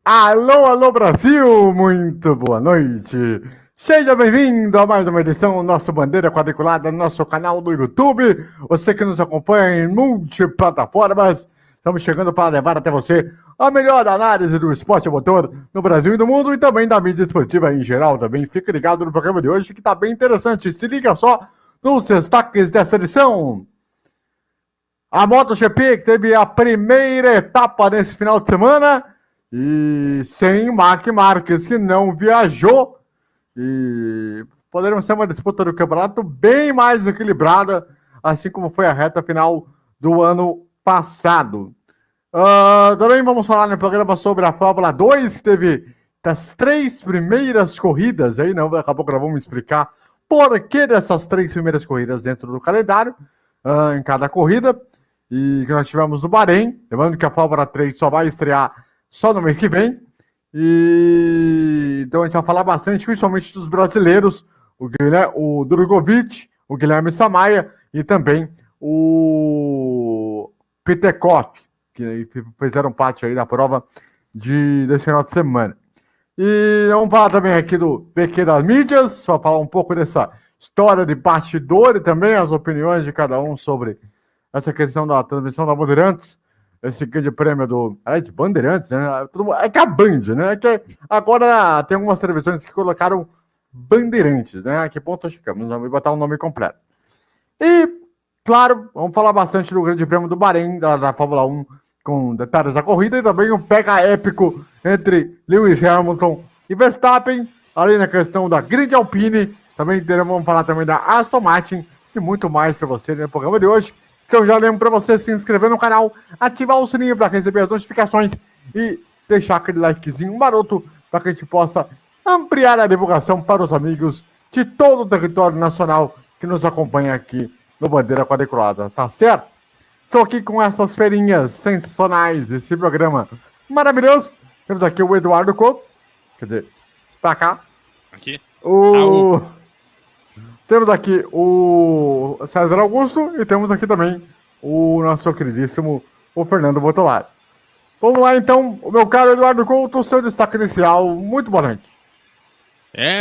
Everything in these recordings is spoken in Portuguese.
Alô, alô Brasil, muito boa noite. Seja bem-vindo a mais uma edição do nosso Bandeira Quadriculada no nosso canal do YouTube. Você que nos acompanha em multiplataformas, estamos chegando para levar até você a melhor análise do esporte a motor no Brasil e no mundo e também da mídia esportiva em geral. Também fique ligado no programa de hoje que está bem interessante. Se liga só nos destaques desta edição. A MotoGP que teve a primeira etapa nesse final de semana e sem Marc Marques, que não viajou. E poderemos ter uma disputa do campeonato bem mais equilibrada, assim como foi a reta final do ano passado. Também vamos falar no programa sobre a Fórmula 2, que teve das 3 primeiras corridas, aí não, daqui a pouco nós vamos explicar por que dessas 3 primeiras corridas dentro do calendário, em cada corrida, e que nós tivemos no Bahrein. Lembrando que a Fórmula 3 só vai estrear só no mês que vem. E então a gente vai falar bastante, principalmente dos brasileiros, o Drogovic, o Guilherme Samaia e também o Petekoff, que fizeram parte aí da prova desse final de semana. E vamos falar também aqui do PQ das mídias, só falar um pouco dessa história de bastidor e também as opiniões de cada um sobre essa questão da transmissão da Bandeirantes. Esse grande prêmio do Bandeirantes, né? É que a Band, né? É que agora tem algumas televisões que colocaram Bandeirantes, né? A que ponto chegamos? Vamos botar o nome completo. E, claro, vamos falar bastante do grande prêmio do Bahrein, da Fórmula 1, com detalhes da corrida e também um pega épico entre Lewis Hamilton e Verstappen, além da questão da Grande Alpine, também vamos falar também da Aston Martin e muito mais para você no programa de hoje. Então já lembro para você se inscrever no canal, ativar o sininho para receber as notificações e deixar aquele likezinho maroto para que a gente possa ampliar a divulgação para os amigos de todo o território nacional que nos acompanha aqui no Bandeira Quadriculada, tá certo? Estou aqui com essas feirinhas sensacionais, esse programa maravilhoso. Temos aqui o Eduardo Couto, quer dizer, para cá. Aqui. Temos aqui o César Augusto e temos aqui também o nosso queridíssimo o Fernando Botolari. Vamos lá então, o meu caro Eduardo Couto, o seu destaque inicial. Muito boa noite.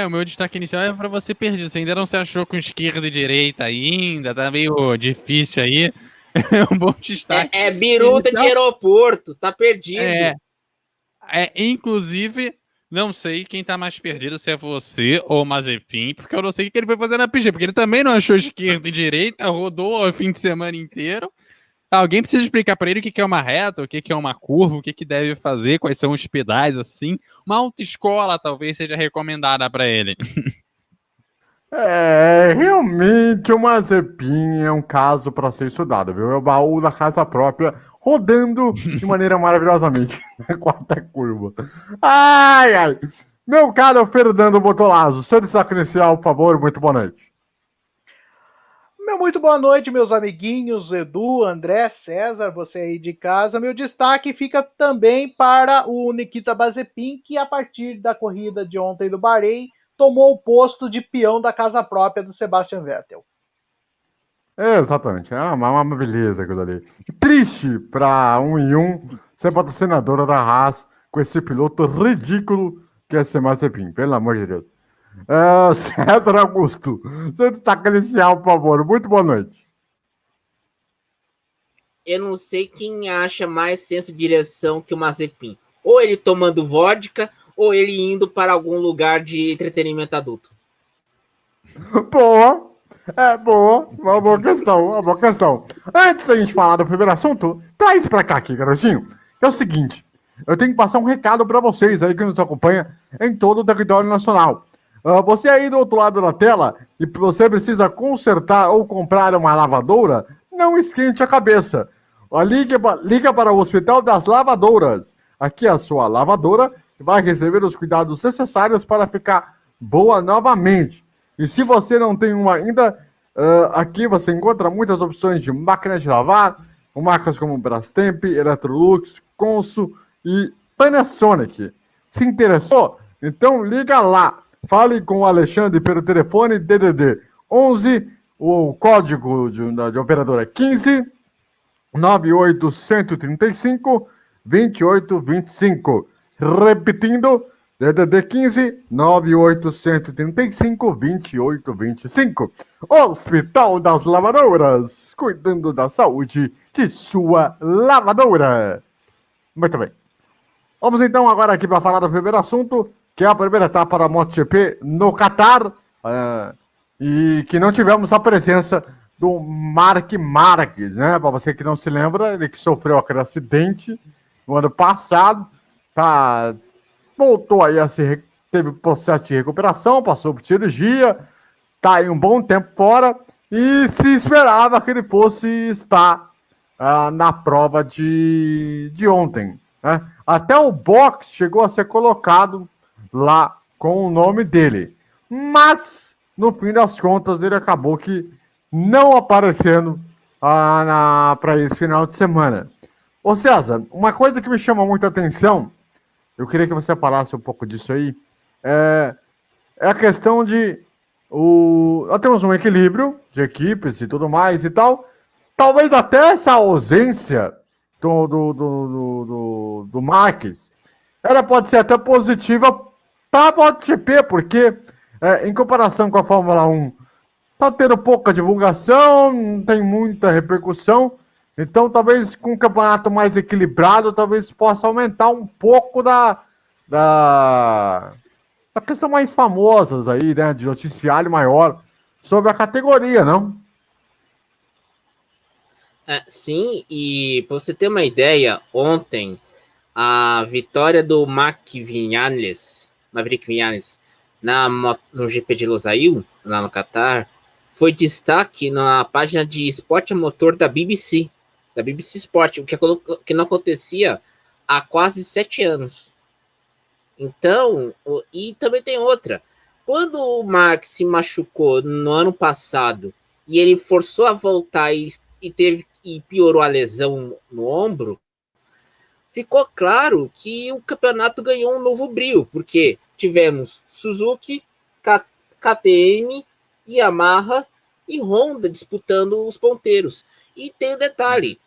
O meu destaque inicial é para você perdido. Você ainda não se achou com esquerda e direita ainda, tá meio difícil aí. É um bom destaque. É biruta de aeroporto, tá perdido. Inclusive, não sei quem tá mais perdido, se é você ou o Mazepin, porque eu não sei o que ele foi fazer na pista, porque ele também não achou esquerda e direita, rodou o fim de semana inteiro. Alguém precisa explicar para ele o que é uma reta, o que é uma curva, o que deve fazer, quais são os pedais, assim. Uma autoescola talvez seja recomendada para ele. Realmente o Mazepin é um caso para ser estudado, viu? É o baú da casa própria, rodando de maneira maravilhosamente na quarta curva. Ai, ai. Meu caro Fernando Botolazzo, seu destaque inicial, por favor, muito boa noite. Muito boa noite, meus amiguinhos, Edu, André, César, você aí de casa. Meu destaque fica também para o Nikita Mazepin, que a partir da corrida de ontem do Bahrein, tomou o posto de peão da casa própria do Sebastian Vettel. Exatamente, é uma beleza aquilo ali. Triste para 1 ser patrocinadora da Haas com esse piloto ridículo que é esse Mazepin, pelo amor de Deus. César Augusto, seu destaque inicial, por favor. Muito boa noite. Eu não sei quem acha mais senso de direção que o Mazepin. Ou ele tomando vodka, ou ele indo para algum lugar de entretenimento adulto. Boa. Uma boa questão. Antes da gente falar do primeiro assunto, traz pra cá aqui, garotinho. É o seguinte, eu tenho que passar um recado para vocês aí que nos acompanha em todo o território nacional. Você aí do outro lado da tela e você precisa consertar ou comprar uma lavadora, não esquente a cabeça. Liga para o Hospital das Lavadoras. Aqui é a sua lavadora vai receber os cuidados necessários para ficar boa novamente. E se você não tem uma ainda, aqui você encontra muitas opções de máquinas de lavar, com marcas como Brastemp, Electrolux, Consul e Panasonic. Se interessou? Então liga lá. Fale com o Alexandre pelo telefone DDD 11, o código de operador é 15 98 135 2825. Repetindo, DDD 15 9835 2825. Hospital das Lavadoras, cuidando da saúde de sua lavadora. Muito bem. Vamos então agora aqui para falar do primeiro assunto, que é a primeira etapa da MotoGP no Catar, e que não tivemos a presença do Marc Marques, né? Para você que não se lembra, ele que sofreu aquele acidente no ano passado, voltou aí teve processo de recuperação, passou por cirurgia, tá aí um bom tempo fora, e se esperava que ele fosse estar na prova de ontem, né? Até o box chegou a ser colocado lá com o nome dele, mas no fim das contas ele acabou que não aparecendo para esse final de semana. Ô César, uma coisa que me chama muita atenção, eu queria que você falasse um pouco disso aí, é a questão de nós temos um equilíbrio de equipes e tudo mais e tal, talvez até essa ausência do Marques, ela pode ser até positiva para a MotoGP, porque em comparação com a Fórmula 1, tá tendo pouca divulgação, não tem muita repercussão, então talvez com um campeonato mais equilibrado, talvez possa aumentar um pouco da questão mais famosas aí, né, de noticiário maior sobre a categoria, não? Sim, e para você ter uma ideia, ontem a vitória do Maverick Viñales no GP de Losail, lá no Catar, foi destaque na página de esporte a motor da BBC Sport, o que não acontecia há quase 7 anos. Então, e também tem outra. Quando o Mark se machucou no ano passado e ele forçou a voltar e piorou a lesão no ombro, ficou claro que o campeonato ganhou um novo brilho, porque tivemos Suzuki, KTM, Yamaha e Honda disputando os ponteiros. E tem um detalhe,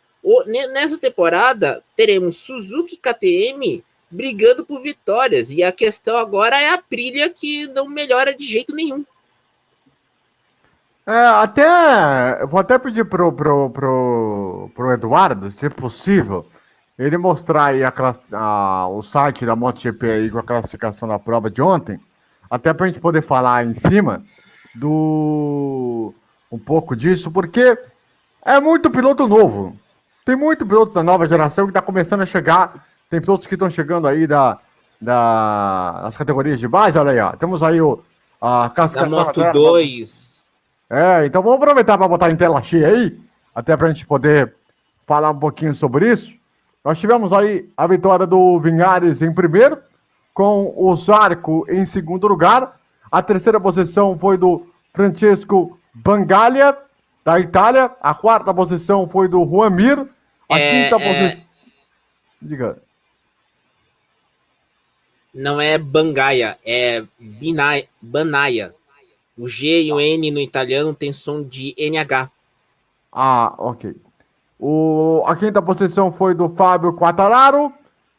nessa temporada teremos Suzuki e KTM brigando por vitórias, e a questão agora é a Aprilia, que não melhora de jeito nenhum. Eu vou até pedir pro Eduardo, se possível, ele mostrar aí o site da MotoGP aí com a classificação da prova de ontem, até pra gente poder falar em cima um pouco disso, porque é muito piloto novo. Tem muito piloto da nova geração que tá começando a chegar, tem pilotos que estão chegando aí das categorias de base, olha aí, ó. Temos aí a classificação da Moto 2. Então vamos aproveitar para botar em tela cheia aí, até para a gente poder falar um pouquinho sobre isso. Nós tivemos aí a vitória do Viñales em primeiro, com o Zarco em segundo lugar. A terceira posição foi do Francesco Bangalha, da Itália. A quarta posição foi do Juan Mir. A quinta posição... Diga. Não é Bangaia, é Banaia. O G e o N no italiano tem som de NH. Ok. A quinta posição foi do Fábio Quartararo.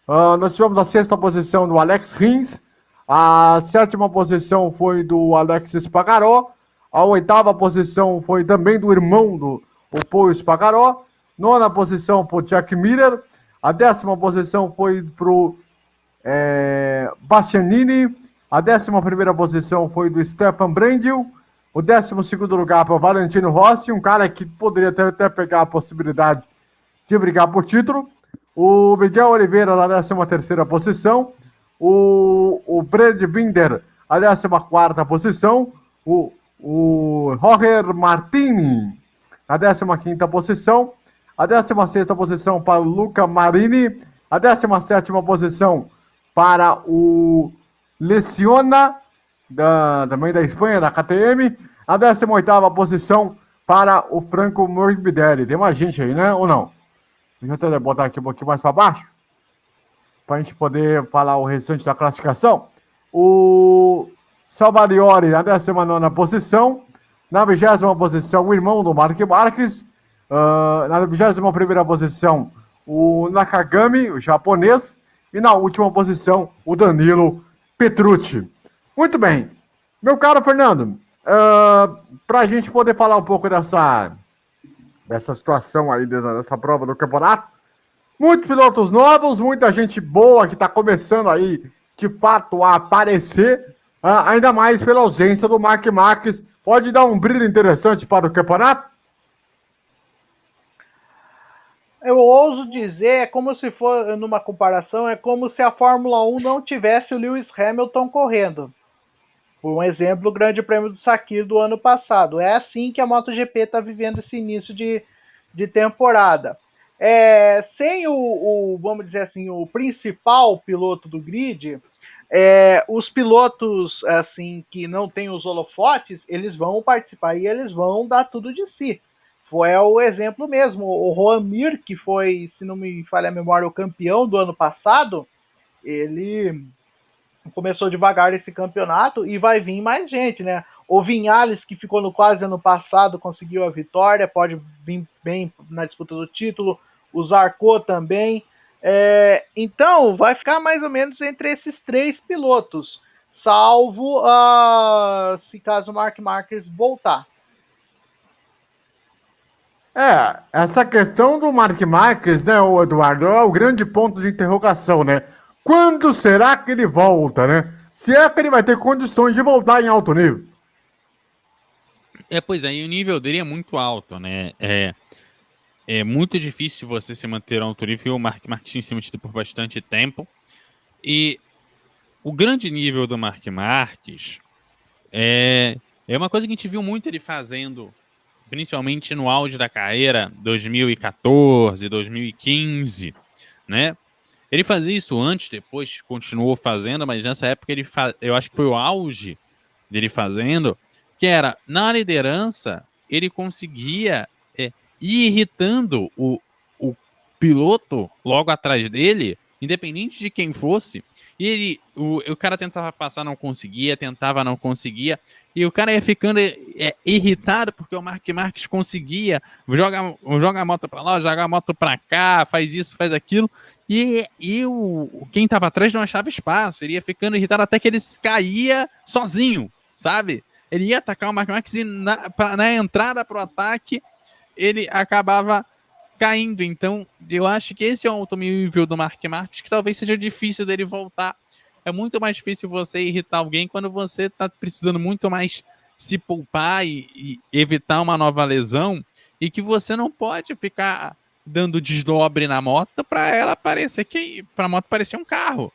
Nós tivemos a sexta posição do Alex Rins. A sétima posição foi do Alex Espargaró. A oitava posição foi também do irmão do Paul Espargaró. Nona posição para o Jack Miller. A 10ª posição foi para o Bastianini. A 11ª posição foi do Stefan Brendel. O 12º lugar para o Valentino Rossi, um cara que poderia até pegar a possibilidade de brigar por título. O Miguel Oliveira na 13ª posição. O Brad Binder, a 14ª posição. O Roger Martini, na 15ª posição. A 16ª posição para o Luca Marini. A 17ª posição para o Leciona, também da Espanha, da KTM. A 18ª posição para o Franco Morbidelli. Tem mais gente aí, né? Ou não? Deixa eu até botar aqui um pouquinho mais para baixo, para a gente poder falar o restante da classificação. O Salvadori na 19ª posição. Na 20ª posição, o irmão do Marc Marques. Na 21ª posição, o Nakagami, o japonês. E na última posição, o Danilo Petrucci. Muito bem. Meu caro Fernando, para a gente poder falar um pouco dessa situação aí, dessa prova do campeonato, muitos pilotos novos, muita gente boa que está começando aí, de fato, a aparecer, ainda mais pela ausência do Marc Marques. Pode dar um brilho interessante para o campeonato? Eu ouso dizer, é como se for, numa comparação, é como se a Fórmula 1 não tivesse o Lewis Hamilton correndo. Por um exemplo, o Grande Prêmio do Sakir do ano passado. É assim que a MotoGP está vivendo esse início de temporada. Sem vamos dizer assim, o principal piloto do grid, os pilotos assim que não têm os holofotes, eles vão participar e eles vão dar tudo de si. Foi o exemplo mesmo. O Juan Mir, que foi, se não me falha a memória, o campeão do ano passado, ele começou devagar esse campeonato e vai vir mais gente, né? O Vinhales, que ficou no quase ano passado, conseguiu a vitória, pode vir bem na disputa do título. O Zarco também. Então, vai ficar mais ou menos entre esses 3 pilotos, salvo se caso o Marc Marques voltar. Essa questão do Marc Marques, né, o Eduardo, é o grande ponto de interrogação, né? Quando será que ele volta, né? Se é que ele vai ter condições de voltar em alto nível. Pois é, e o nível dele é muito alto, né? É muito difícil você se manter alto nível. O Marc Marques tem se mantido por bastante tempo. E o grande nível do Marc Marques é uma coisa que a gente viu muito ele fazendo, principalmente no auge da carreira, 2014, 2015, né? Ele fazia isso antes, depois continuou fazendo, mas nessa época eu acho que foi o auge dele fazendo, que era, na liderança, ele conseguia ir irritando o piloto logo atrás dele, independente de quem fosse, e o cara tentava passar, não conseguia, tentava, não conseguia, e o cara ia ficando irritado porque o Marc Marques conseguia, joga a moto pra lá, joga a moto pra cá, faz isso, faz aquilo, e quem tava atrás não achava espaço, ele ia ficando irritado até que ele caía sozinho, sabe? Ele ia atacar o Marc Marques e na entrada pro ataque, ele acabava caindo. Então, eu acho que esse é o alto nível do Marc Marques, que talvez seja difícil dele voltar. É muito mais difícil você irritar alguém quando você está precisando muito mais se poupar e evitar uma nova lesão, e que você não pode ficar dando desdobre na moto para ela parecer para a moto parecer um carro,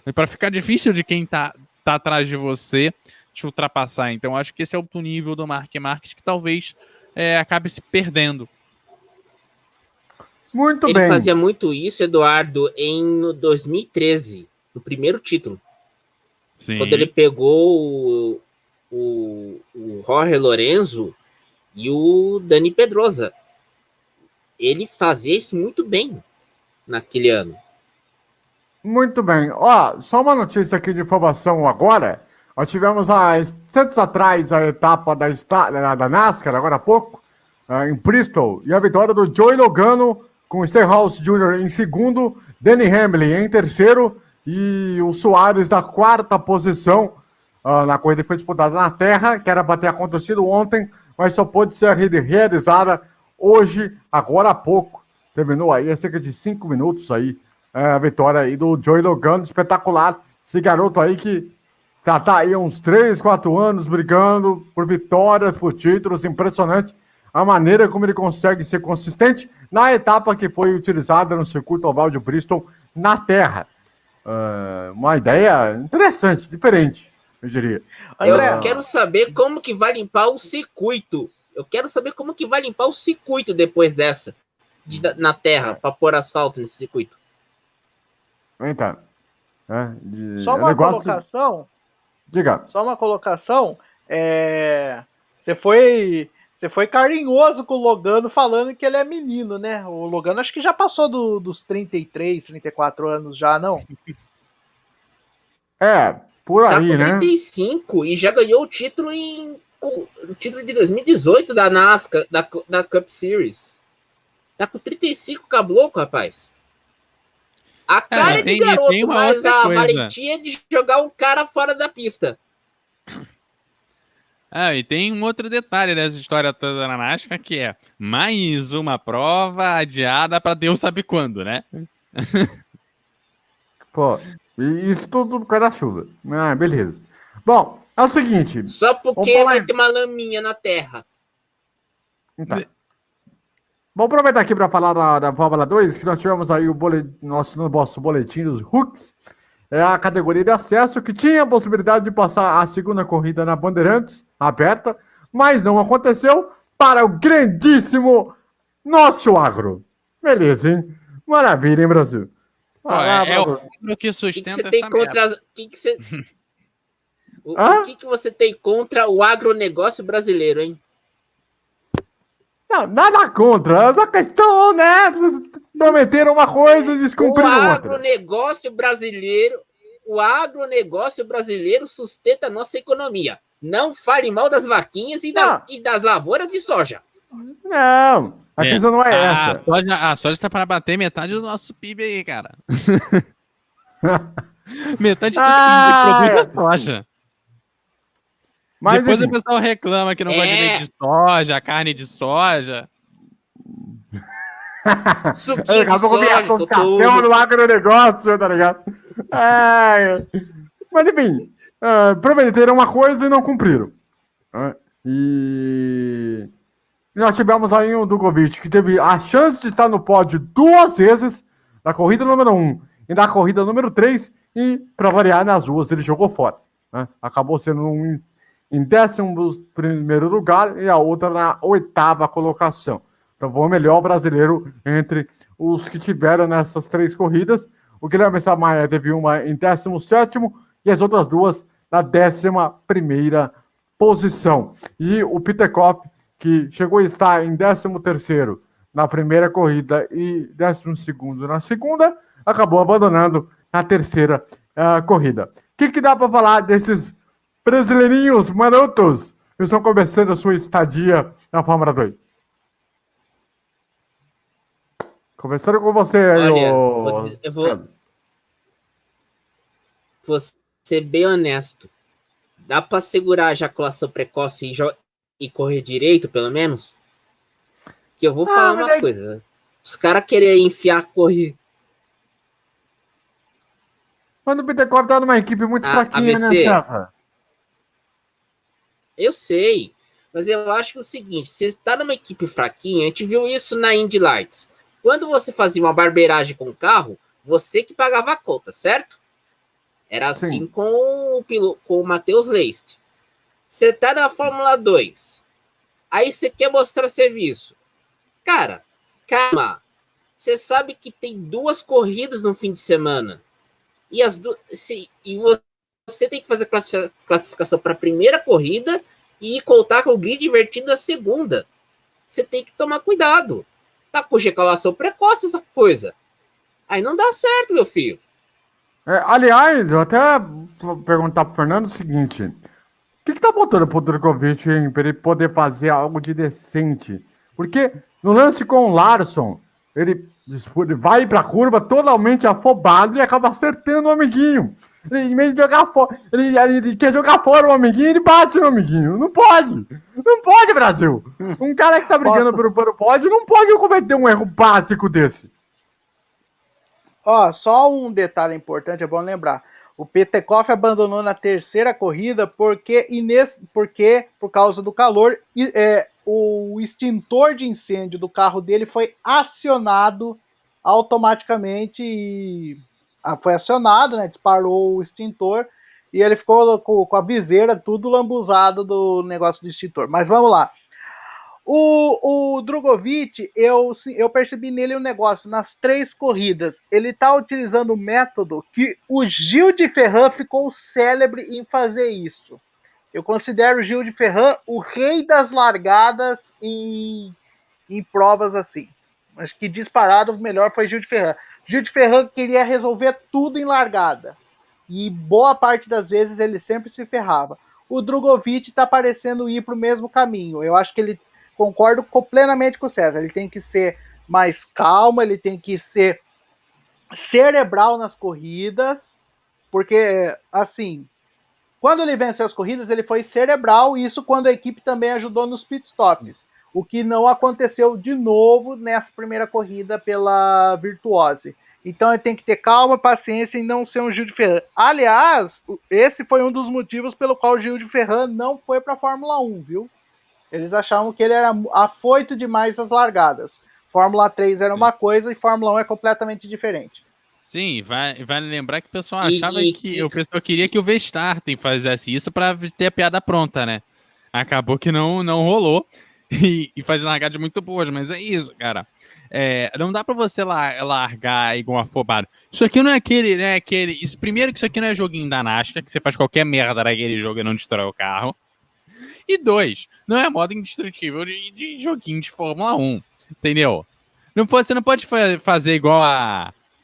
e para ficar difícil de quem tá atrás de você te ultrapassar. Então, acho que esse é o alto nível do Marc Marques, que talvez acabe se perdendo. Muito Ele bem. fazia muito isso, Eduardo, em 2013, no primeiro título. Sim. Quando ele pegou o Jorge Lorenzo e o Dani Pedrosa. Ele fazia isso muito bem naquele ano. Muito bem. Só uma notícia aqui de informação agora. Nós tivemos há instantes atrás a etapa da NASCAR, agora há pouco, em Bristol, e a vitória do Joey Logano com o Stenhouse Jr. em segundo, Denny Hamlin em terceiro e o Soares na 4ª posição. Na corrida que foi disputada na terra, que era para ter acontecido ontem, mas só pôde ser realizada hoje, agora há pouco. Terminou aí há cerca de 5 minutos aí, a vitória aí do Joey Logano, espetacular. Esse garoto aí que já tá aí há uns 3, 4 anos brigando por vitórias, por títulos, impressionante a maneira como ele consegue ser consistente na etapa que foi utilizada no circuito oval de Bristol na terra. Uma ideia interessante, diferente, eu diria. Eu quero saber como que vai limpar o circuito. Eu quero saber como que vai limpar o circuito depois dessa, na terra, para pôr asfalto nesse circuito. Então, só uma colocação. Diga. Só uma colocação. Você foi carinhoso com o Logano falando que ele é menino, né? O Logano acho que já passou dos 33, 34 anos já, não? Por aí, tá com né? 35 e já ganhou o título de 2018 da NASCAR, da Cup Series. Tá com 35, cabloco, rapaz. A cara é de garoto, tem uma mas outra a coisa. valentia é de jogar um cara fora da pista. E tem um outro detalhe dessa história toda na NASCAR, que é mais uma prova adiada para Deus sabe quando, né? Pô, e isso tudo por causa da chuva. Ah, beleza. Bom, é o seguinte. Só Vamos porque falar vai em- ter uma laminha na terra. Então, vamos aproveitar aqui para falar da Fórmula 2, que nós tivemos aí nosso boletim dos Hooks. É a categoria de acesso que tinha a possibilidade de passar a segunda corrida na Bandeirantes, aberta, mas não aconteceu para o grandíssimo nosso agro. Beleza, hein? Maravilha, hein, Brasil? Pô, é o agro que O que sustenta você tem essa merda. contra. O Hã? que você tem contra o agronegócio brasileiro, hein? Não, nada contra, é só questão, né? Vocês prometeram uma coisa e O descumpriram outra. agronegócio brasileiro sustenta a nossa economia. Não fale mal das vaquinhas e das lavouras de soja. Não, a questão não é essa. A soja tá para bater metade do nosso PIB aí, cara. Metade de tudo que produz é soja. Mas, Depois enfim, o pessoal reclama que não gosta de leite de soja, carne de soja. Suquinho de acabou com a minha soja, tô associação todo. do agronegócio, tá ligado? Mas enfim, prometeram uma coisa e não cumpriram. E nós tivemos aí um Drogovic que teve a chance de estar no pódio 2 vezes, na corrida número 1 e na corrida número 3, e para variar nas duas ele jogou fora. Acabou sendo em 11º lugar e a outra na 8ª colocação. Então foi o melhor brasileiro entre os que tiveram nessas 3 corridas. O Guilherme Samaia teve uma em 17º e as outras duas na 11ª posição. E o Pitekoff, que chegou a estar em 13º na primeira corrida e 12º na segunda, acabou abandonando na terceira corrida. O que dá para falar desses brasileirinhos marotos que estão começando a sua estadia na Fórmula 2? Começando com você aí, Olha, eu vou ser bem honesto. Dá para segurar a ejaculação precoce e correr direito, pelo menos? Que eu vou falar uma coisa. Os caras querem enfiar correr. Mas o Bittencourt tá numa equipe muito fraquinha, né, ABC? César? Eu sei. Mas eu acho que é o seguinte, você tá numa equipe fraquinha, a gente viu isso na Indy Lights. Quando você fazia uma barbeiragem com o carro, você que pagava a conta, certo? Era assim Sim. com o Matheus Leist. Você tá na Fórmula 2. Aí você quer mostrar serviço. Cara, calma. Você sabe que tem 2 corridas no fim de semana. E você tem que fazer classificação para a primeira corrida e contar com o grid invertido na segunda. Você tem que tomar cuidado. Tá com ejaculação precoce essa coisa. Aí não dá certo, meu filho. Aliás, eu até vou perguntar pro Fernando o seguinte: o que tá botando pro Drogovic, hein, pra ele poder fazer algo de decente? Porque no lance com o Larson, ele vai pra curva totalmente afobado e acaba acertando o amiguinho. Em vez de jogar fora, ele quer jogar fora o amiguinho, ele bate no amiguinho. Não pode! Não pode, Brasil! Um cara que tá brigando pelo pódio não pode cometer um erro básico desse. Ó, só um detalhe importante, é bom lembrar. O Petekoff abandonou na terceira corrida por causa do calor, o extintor de incêndio do carro dele foi acionado automaticamente. Foi acionado, né? Disparou o extintor e ele ficou com a viseira tudo lambuzado do negócio do extintor. Mas vamos lá. O Drogovic, eu percebi nele um negócio, nas 3 corridas, ele tá utilizando o método que o Gil de Ferran ficou célebre em fazer isso. Eu considero o Gil de Ferran o rei das largadas em provas assim. Acho que disparado o melhor foi Gil de Ferran. Gil de Ferran queria resolver tudo em largada. E boa parte das vezes ele sempre se ferrava. O Drogovic tá parecendo ir para o mesmo caminho. Eu acho que ele concordo plenamente com o César. Ele tem que ser mais calmo, ele tem que ser cerebral nas corridas, porque, assim, quando ele venceu as corridas, ele foi cerebral, e isso quando a equipe também ajudou nos pitstops, o que não aconteceu de novo nessa primeira corrida pela Virtuose. Então ele tem que ter calma, paciência e não ser um Gil de Ferran. Aliás, esse foi um dos motivos pelo qual o Gil de Ferran não foi para a Fórmula 1, viu? Eles achavam que ele era afoito demais às largadas. Fórmula 3 era uma coisa e Fórmula 1 é completamente diferente. Sim, vai lembrar que o pessoal achava que o pessoal queria que o Verstappen fizesse isso para ter a piada pronta, né? Acabou que não rolou e faz largadas muito boas, mas é isso, cara. Não dá pra você largar igual afobado. Isso aqui não é aquele, né? Primeiro que isso aqui não é joguinho da NASCAR, que você faz qualquer merda naquele jogo e não destrói o carro. E 2, não é modo indestrutível de joguinho de Fórmula 1, entendeu? Você não pode fazer igual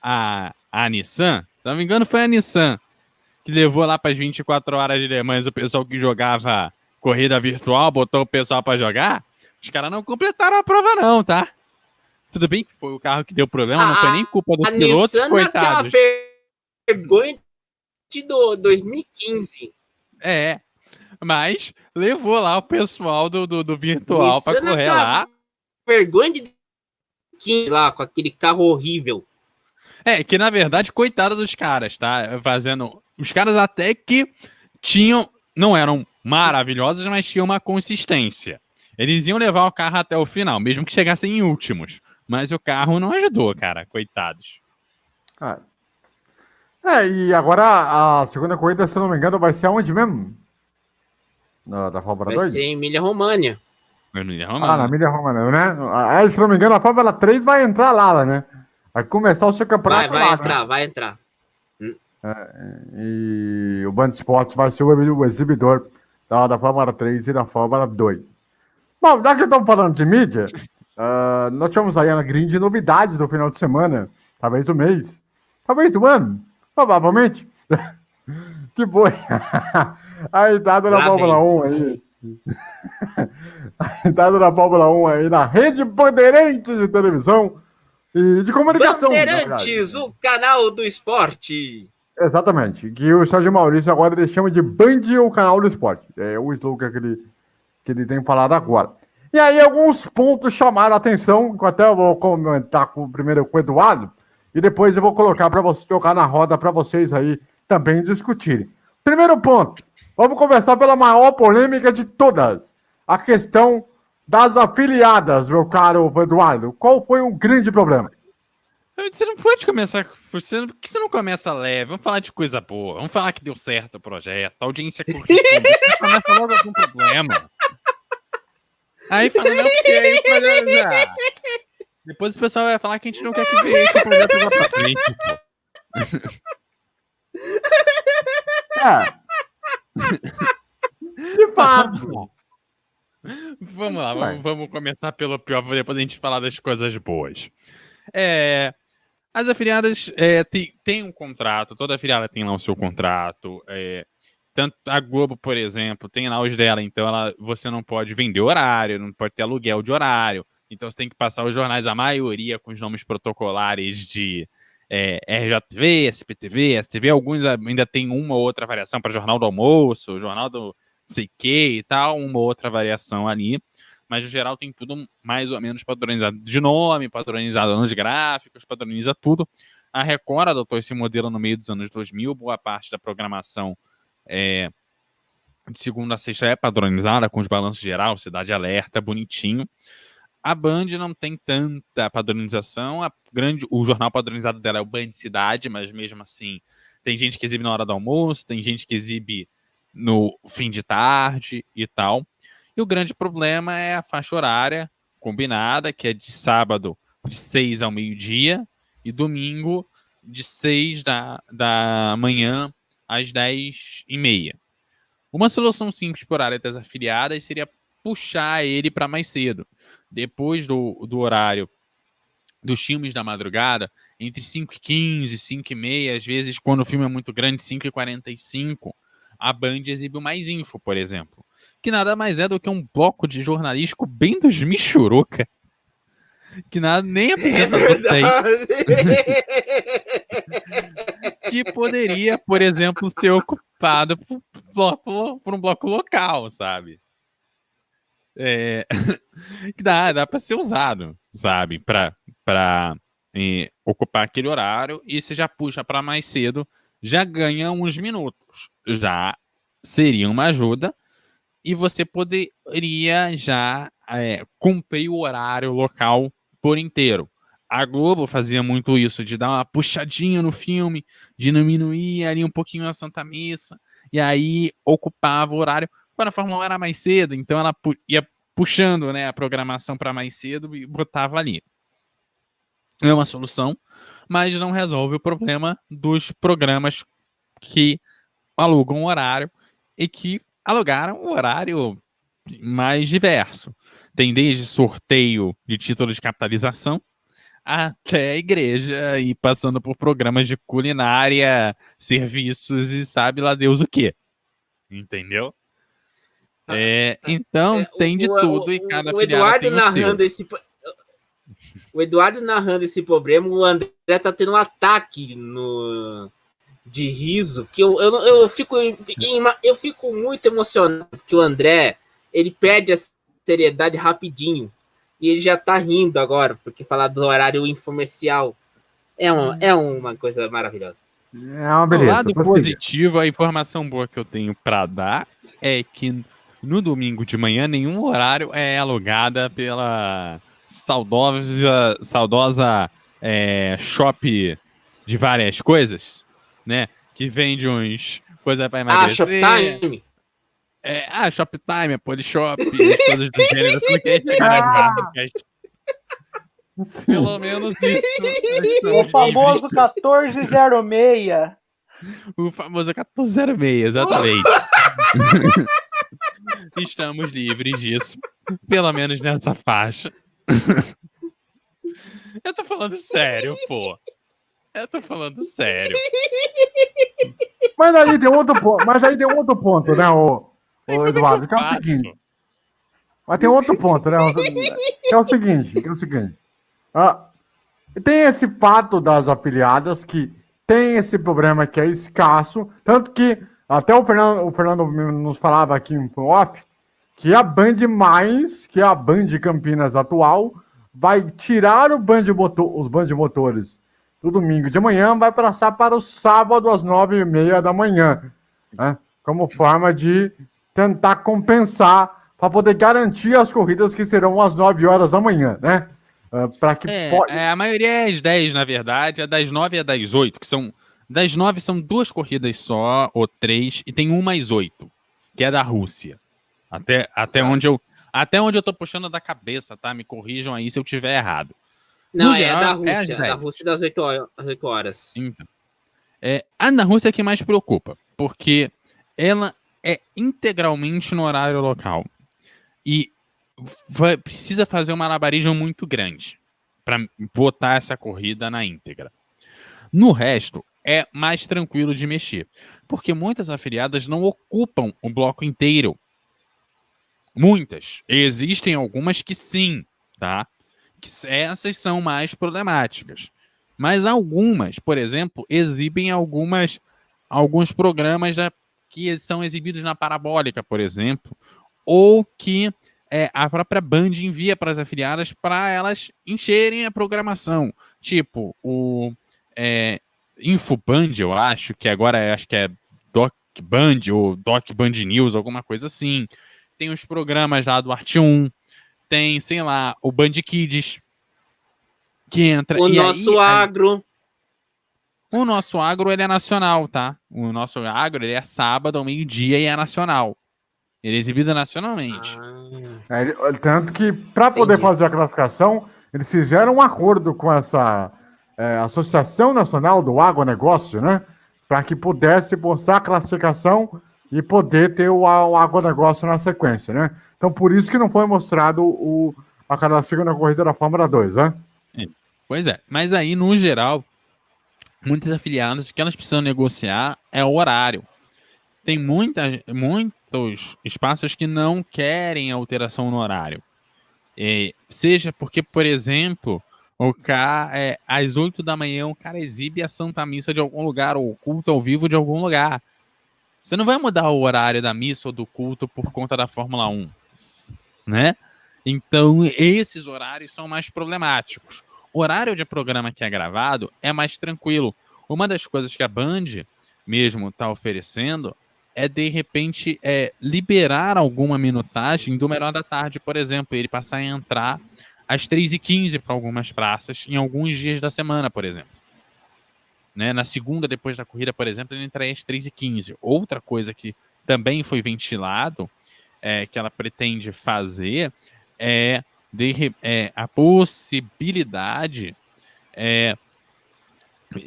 a Nissan. Se não me engano, foi a Nissan que levou lá para as 24 horas de Le Mans o pessoal que jogava corrida virtual, botou o pessoal para jogar. Os caras não completaram a prova não, tá? Tudo bem que foi o carro que deu problema, não foi nem culpa dos pilotos, Nissan coitados. Vergonha de 2015. Mas levou lá o pessoal do virtual para correr lá. Vergonha de 15 lá, com aquele carro horrível. Que na verdade, coitado dos caras, tá? Os caras até que não eram maravilhosos, mas tinham uma consistência. Eles iam levar o carro até o final, mesmo que chegassem em últimos. Mas o carro não ajudou, cara. Coitados. E agora a segunda corrida, se não me engano, vai ser aonde mesmo? Da Fórmula 2? Vai ser em Emília-Romagna. Na Emília-Romagna, né? Se não me engano, a Fórmula 3 vai entrar lá, né? Vai começar o seu campeonato vai entrar. E o Band Esportes vai ser o exibidor da Fórmula 3 e da Fórmula 2. Bom, já que estamos falando de mídia, nós tivemos aí a grande novidade do final de semana, talvez do mês, talvez do ano, provavelmente. Que foi a entrada da Fórmula 1 aí. A entrada da Fórmula 1 aí na Rede Bandeirantes de televisão e de comunicação. Bandeirantes, o canal do esporte. Exatamente, que o Sérgio Maurício agora ele chama de Band, o canal do esporte. É o slogan que ele tem falado agora. E aí alguns pontos chamaram a atenção, que até eu vou comentar primeiro com o Eduardo, e depois eu vou colocar para você tocar na roda para vocês aí também discutirem. Primeiro ponto, vamos começar pela maior polêmica de todas, a questão das afiliadas, meu caro Eduardo. Qual foi o grande problema? Você não pode começar. Por que você não começa leve? Vamos falar de coisa boa. Vamos falar que deu certo o projeto. A audiência correspondeu. Você começa logo com problema. Aí fala, não, porque aí pode. Depois o pessoal vai falar que a gente não quer que o projeto vá pra frente, pô. De fato. Vamos lá, vamos começar pelo pior, depois a gente falar das coisas boas. As afiliadas têm um contrato, toda afiliada tem lá o seu contrato. Tanto a Globo, por exemplo, tem lá os dela, então você não pode vender horário, não pode ter aluguel de horário. Então você tem que passar os jornais, a maioria com os nomes protocolares de RJTV, SPTV, STV. Alguns ainda tem uma ou outra variação para Jornal do Almoço, Jornal do sei que e tal, uma ou outra variação ali. Mas, no geral, tem tudo mais ou menos padronizado de nome, padronizado nos gráficos, padroniza tudo. A Record adotou esse modelo no meio dos anos 2000, boa parte da programação de segunda a sexta é padronizada, com os balanços geral, Cidade Alerta, bonitinho. A Band não tem tanta padronização, o jornal padronizado dela é o Band Cidade, mas mesmo assim, tem gente que exibe na hora do almoço, tem gente que exibe no fim de tarde e tal. E o grande problema é a faixa horária combinada, que é de sábado de 6 ao meio-dia e domingo de 6 da manhã às 10h30. Uma solução simples para o horário das afiliadas seria puxar ele para mais cedo. Depois do horário dos filmes da madrugada, entre 5h15 e 5h30, às vezes, quando o filme é muito grande, 5h45, a Band exibe mais info, por exemplo. Que nada mais é do que um bloco de jornalístico bem dos Michuruca. Que nada, nem apresentador tem. que poderia, por exemplo, ser ocupado por um bloco local, sabe? Que dá para ser usado, sabe? Para ocupar aquele horário e você já puxa para mais cedo, já ganha uns minutos. Já seria uma ajuda e você poderia já cumprir o horário local por inteiro. A Globo fazia muito isso, de dar uma puxadinha no filme, de diminuir ali um pouquinho a Santa Missa, e aí ocupava o horário. Quando a Fórmula 1 era mais cedo, então ela ia puxando, né, a programação para mais cedo e botava ali. É uma solução, mas não resolve o problema dos programas que alugam o horário e que alugaram o horário mais diverso. Tem desde sorteio de título de capitalização até a igreja e passando por programas de culinária, serviços e sabe lá Deus o quê. Entendeu? Então tem de tudo e cada afiliado tem o seu. O Eduardo narrando esse problema, o André tá tendo um ataque de riso, que eu fico muito emocionado, porque o André, ele perde a seriedade rapidinho, e ele já tá rindo agora, porque falar do horário infomercial é uma coisa maravilhosa. É uma beleza. O lado positivo, a informação boa que eu tenho para dar é que no domingo de manhã nenhum horário é alugada pela saudosa shop de várias coisas, né? Que vende uns coisas para emagrecer. Shoptime. Shoptime, Polishop, coisas do gênero. Você não quer chegar nas marcas. Pelo menos isso. O famoso 1406. O famoso 1406, exatamente. Estamos livres disso. Pelo menos nessa faixa. Eu tô falando sério, pô. Eu tô falando sério. Mas aí tem outro ponto, né, o Eduardo? Que é o seguinte. Mas tem outro ponto, né? Que é o seguinte. Tem esse fato das afiliadas que tem esse problema que é escasso, tanto que até o Fernando nos falava aqui em off que a Band que é a Band Campinas atual, vai tirar os bandmotores do domingo de manhã, vai passar para o sábado às 9h30 da manhã, né? Como forma de tentar compensar para poder garantir as corridas que serão às 9 horas da manhã, né? A maioria é às 10, na verdade, é das 9 às 8, que são das 9 são 2 corridas só, ou 3, e tem uma às 8, que é da Rússia. Até onde eu tô puxando da cabeça, tá? Me corrijam aí se eu tiver errado. Não, geral, é da Rússia das 8 horas. Então, a da Rússia é que mais preocupa, porque ela é integralmente no horário local. E precisa fazer um malabarismo muito grande para botar essa corrida na íntegra. No resto, é mais tranquilo de mexer, porque muitas afiliadas não ocupam o bloco inteiro. Muitas. Existem algumas que sim, tá? Que essas são mais problemáticas. Mas algumas, por exemplo, exibem alguns programas que são exibidos na parabólica, por exemplo, ou que a própria Band envia para as afiliadas para elas encherem a programação. Tipo, o Infoband, eu acho, que agora acho que é Doc Band ou Doc Band News, alguma coisa assim. Tem os programas lá do Arte 1, tem, sei lá, o Band Kids, que entra... O nosso agro, ele é nacional, tá? O nosso agro, ele é sábado ao meio-dia e é nacional. Ele é exibido nacionalmente. Tanto que, para poder fazer a classificação, eles fizeram um acordo com essa Associação Nacional do Agronegócio, né? Para que pudesse postar a classificação e poder ter o agronegócio na sequência, né? Então, por isso que não foi mostrado a segunda corrida da Fórmula 2, né? Pois é, mas aí, no geral, muitas afiliadas, o que elas precisam negociar é o horário. Tem muitos espaços que não querem alteração no horário. Seja porque, por exemplo, Às 8 da manhã, o cara exibe a Santa Missa de algum lugar, ou o culto ao vivo de algum lugar. Você não vai mudar o horário da missa ou do culto por conta da Fórmula 1, né? Então, esses horários são mais problemáticos. O horário de programa que é gravado é mais tranquilo. Uma das coisas que a Band mesmo está oferecendo é, de repente, liberar alguma minutagem do Melhor da Tarde, por exemplo, ele passar a entrar às 3h15 para algumas praças em alguns dias da semana, por exemplo. Né? Na segunda, depois da corrida, por exemplo, ele entraria às 3h15. Outra coisa que também foi ventilado, que ela pretende fazer, é a possibilidade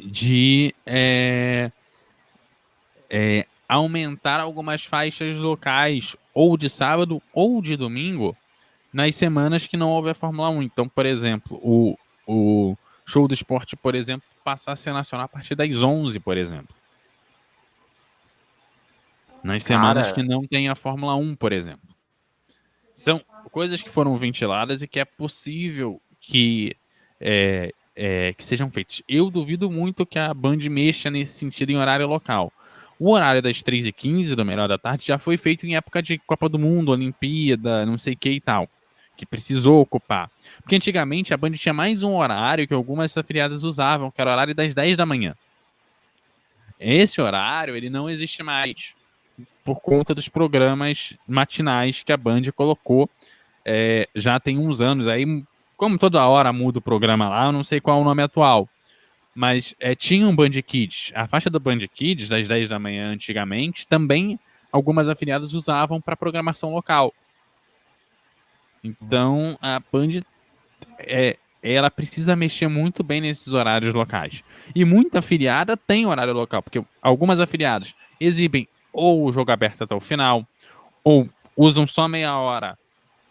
de aumentar algumas faixas locais, ou de sábado ou de domingo, nas semanas que não houve a Fórmula 1. Então, por exemplo, o Show do Esporte, por exemplo, passar a ser nacional a partir das 11, por exemplo. Nas semanas que não tem a Fórmula 1, por exemplo. São coisas que foram ventiladas e que é possível que sejam feitas. Eu duvido muito que a Band mexa nesse sentido em horário local. O horário das 3h15 do Melhor da Tarde já foi feito em época de Copa do Mundo, Olimpíada, não sei o que e tal, que precisou ocupar. Porque antigamente a Band tinha mais um horário que algumas afiliadas usavam, que era o horário das 10 da manhã. Esse horário, ele não existe mais, por conta dos programas matinais que a Band colocou já tem uns anos. Aí, como toda hora muda o programa lá, eu não sei qual é o nome atual, mas tinha um Band Kids. A faixa do Band Kids, das 10 da manhã antigamente, também algumas afiliadas usavam para programação local. Então, a Band ela precisa mexer muito bem nesses horários locais. E muita afiliada tem horário local, porque algumas afiliadas exibem ou o jogo aberto até o final, ou usam só meia hora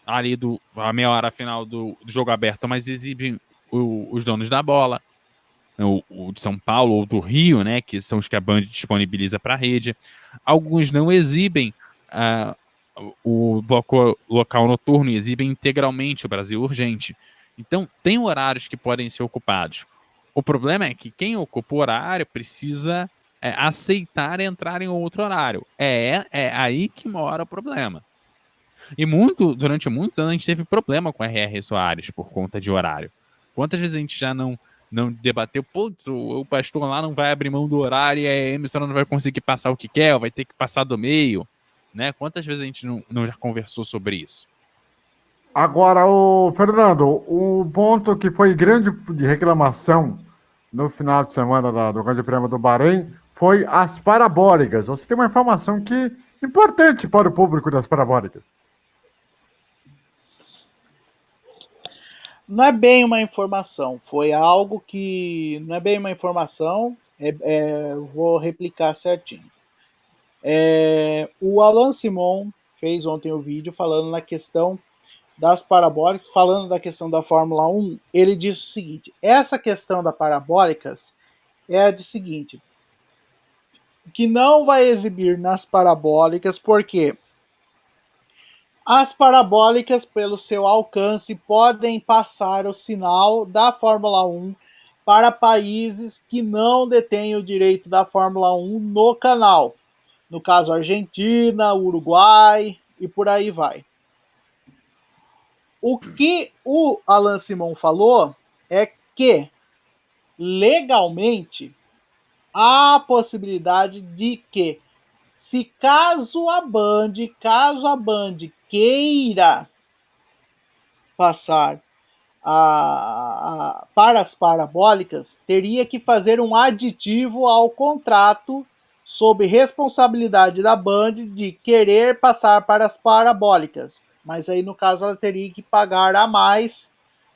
ali a meia hora final do jogo aberto, mas exibem os donos da bola, o de São Paulo ou do Rio, né, que são os que a Band disponibiliza para a rede. Alguns não exibem o bloco local noturno e exibem integralmente o Brasil Urgente. Então, tem horários que podem ser ocupados. O problema é que quem ocupa o horário precisa aceitar entrar em outro horário. É aí que mora o problema. E durante muitos anos a gente teve problema com a R.R. Soares por conta de horário. Quantas vezes a gente já não debateu, putz, o pastor lá não vai abrir mão do horário e a emissora não vai conseguir passar o que quer, vai ter que passar do meio, né? Quantas vezes a gente não já conversou sobre isso? Agora, o Fernando, o ponto que foi grande de reclamação no final de semana do Grande Prêmio do Bahrein foi as parabólicas. Você tem uma informação que importante para o público das parabólicas. Não é bem uma informação, foi algo que não é bem uma informação, vou replicar certinho. O Alan Simon fez ontem o vídeo falando na questão das parabólicas, falando da questão da Fórmula 1, ele disse o seguinte: essa questão das parabólicas é a de seguinte, que não vai exibir nas parabólicas, porque as parabólicas, pelo seu alcance, podem passar o sinal da Fórmula 1 para países que não detêm o direito da Fórmula 1 no canal. No caso, Argentina, Uruguai e por aí vai. O que o Alan Simon falou é que, legalmente, há a possibilidade de que, se caso a Band queira passar para as parabólicas, teria que fazer um aditivo ao contrato sob responsabilidade da Band de querer passar para as parabólicas. Mas aí, no caso, ela teria que pagar a mais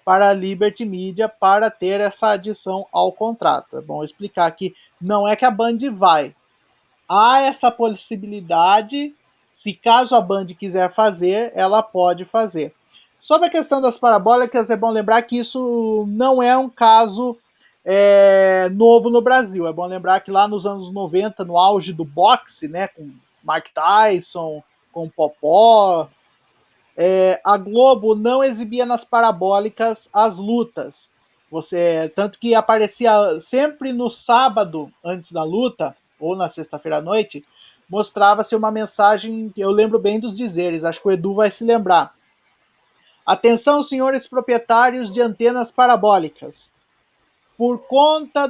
para a Liberty Media para ter essa adição ao contrato. É bom explicar que não é que a Band vai. Há essa possibilidade, se caso a Band quiser fazer, ela pode fazer. Sobre a questão das parabólicas, é bom lembrar que isso não é um caso novo no Brasil. É bom lembrar que lá nos anos 90, no auge do boxe, né, com Mike Tyson, com Popó, a Globo não exibia nas parabólicas as lutas. Tanto que aparecia sempre no sábado, antes da luta, ou na sexta-feira à noite, mostrava-se uma mensagem, eu lembro bem dos dizeres, acho que o Edu vai se lembrar. Atenção, senhores proprietários de antenas parabólicas. Por conta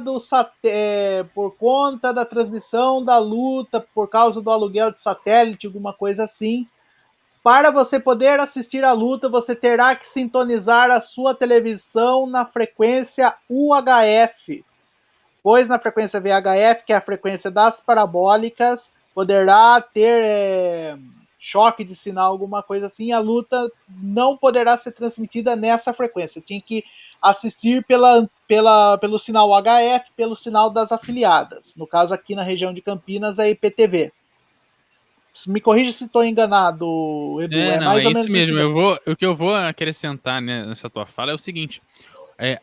da transmissão da luta, por causa do aluguel de satélite, alguma coisa assim, para você poder assistir a luta, você terá que sintonizar a sua televisão na frequência UHF, pois na frequência VHF, que é a frequência das parabólicas, poderá ter choque de sinal, alguma coisa assim, a luta não poderá ser transmitida nessa frequência. Tinha que assistir pelo sinal HF, pelo sinal das afiliadas. No caso, aqui na região de Campinas, a IPTV. Me corrija se estou enganado, Edu. Não, mais é ou isso menos mesmo. isso. O que eu vou acrescentar, né, nessa tua fala é o seguinte: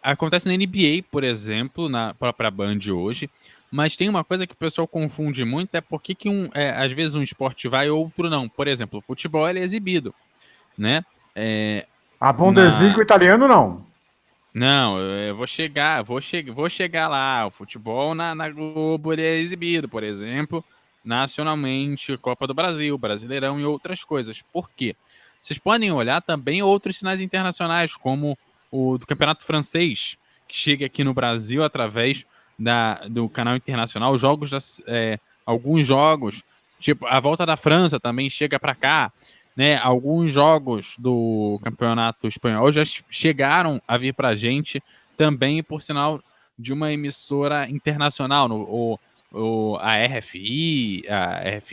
acontece na NBA, por exemplo, na própria Band hoje, mas tem uma coisa que o pessoal confunde muito, é porque que às vezes um esporte vai, outro não. Por exemplo, o futebol ele é exibido, né? A Bundesliga italiano, não. Não, eu vou chegar lá. O futebol na Globo ele é exibido, por exemplo, nacionalmente, Copa do Brasil, Brasileirão e outras coisas. Por quê? Vocês podem olhar também outros sinais internacionais, como o do Campeonato Francês, que chega aqui no Brasil através do canal internacional, alguns jogos, tipo a Volta da França também chega para cá, né? Alguns jogos do Campeonato Espanhol já chegaram a vir para a gente também, por sinal de uma emissora internacional, a RFI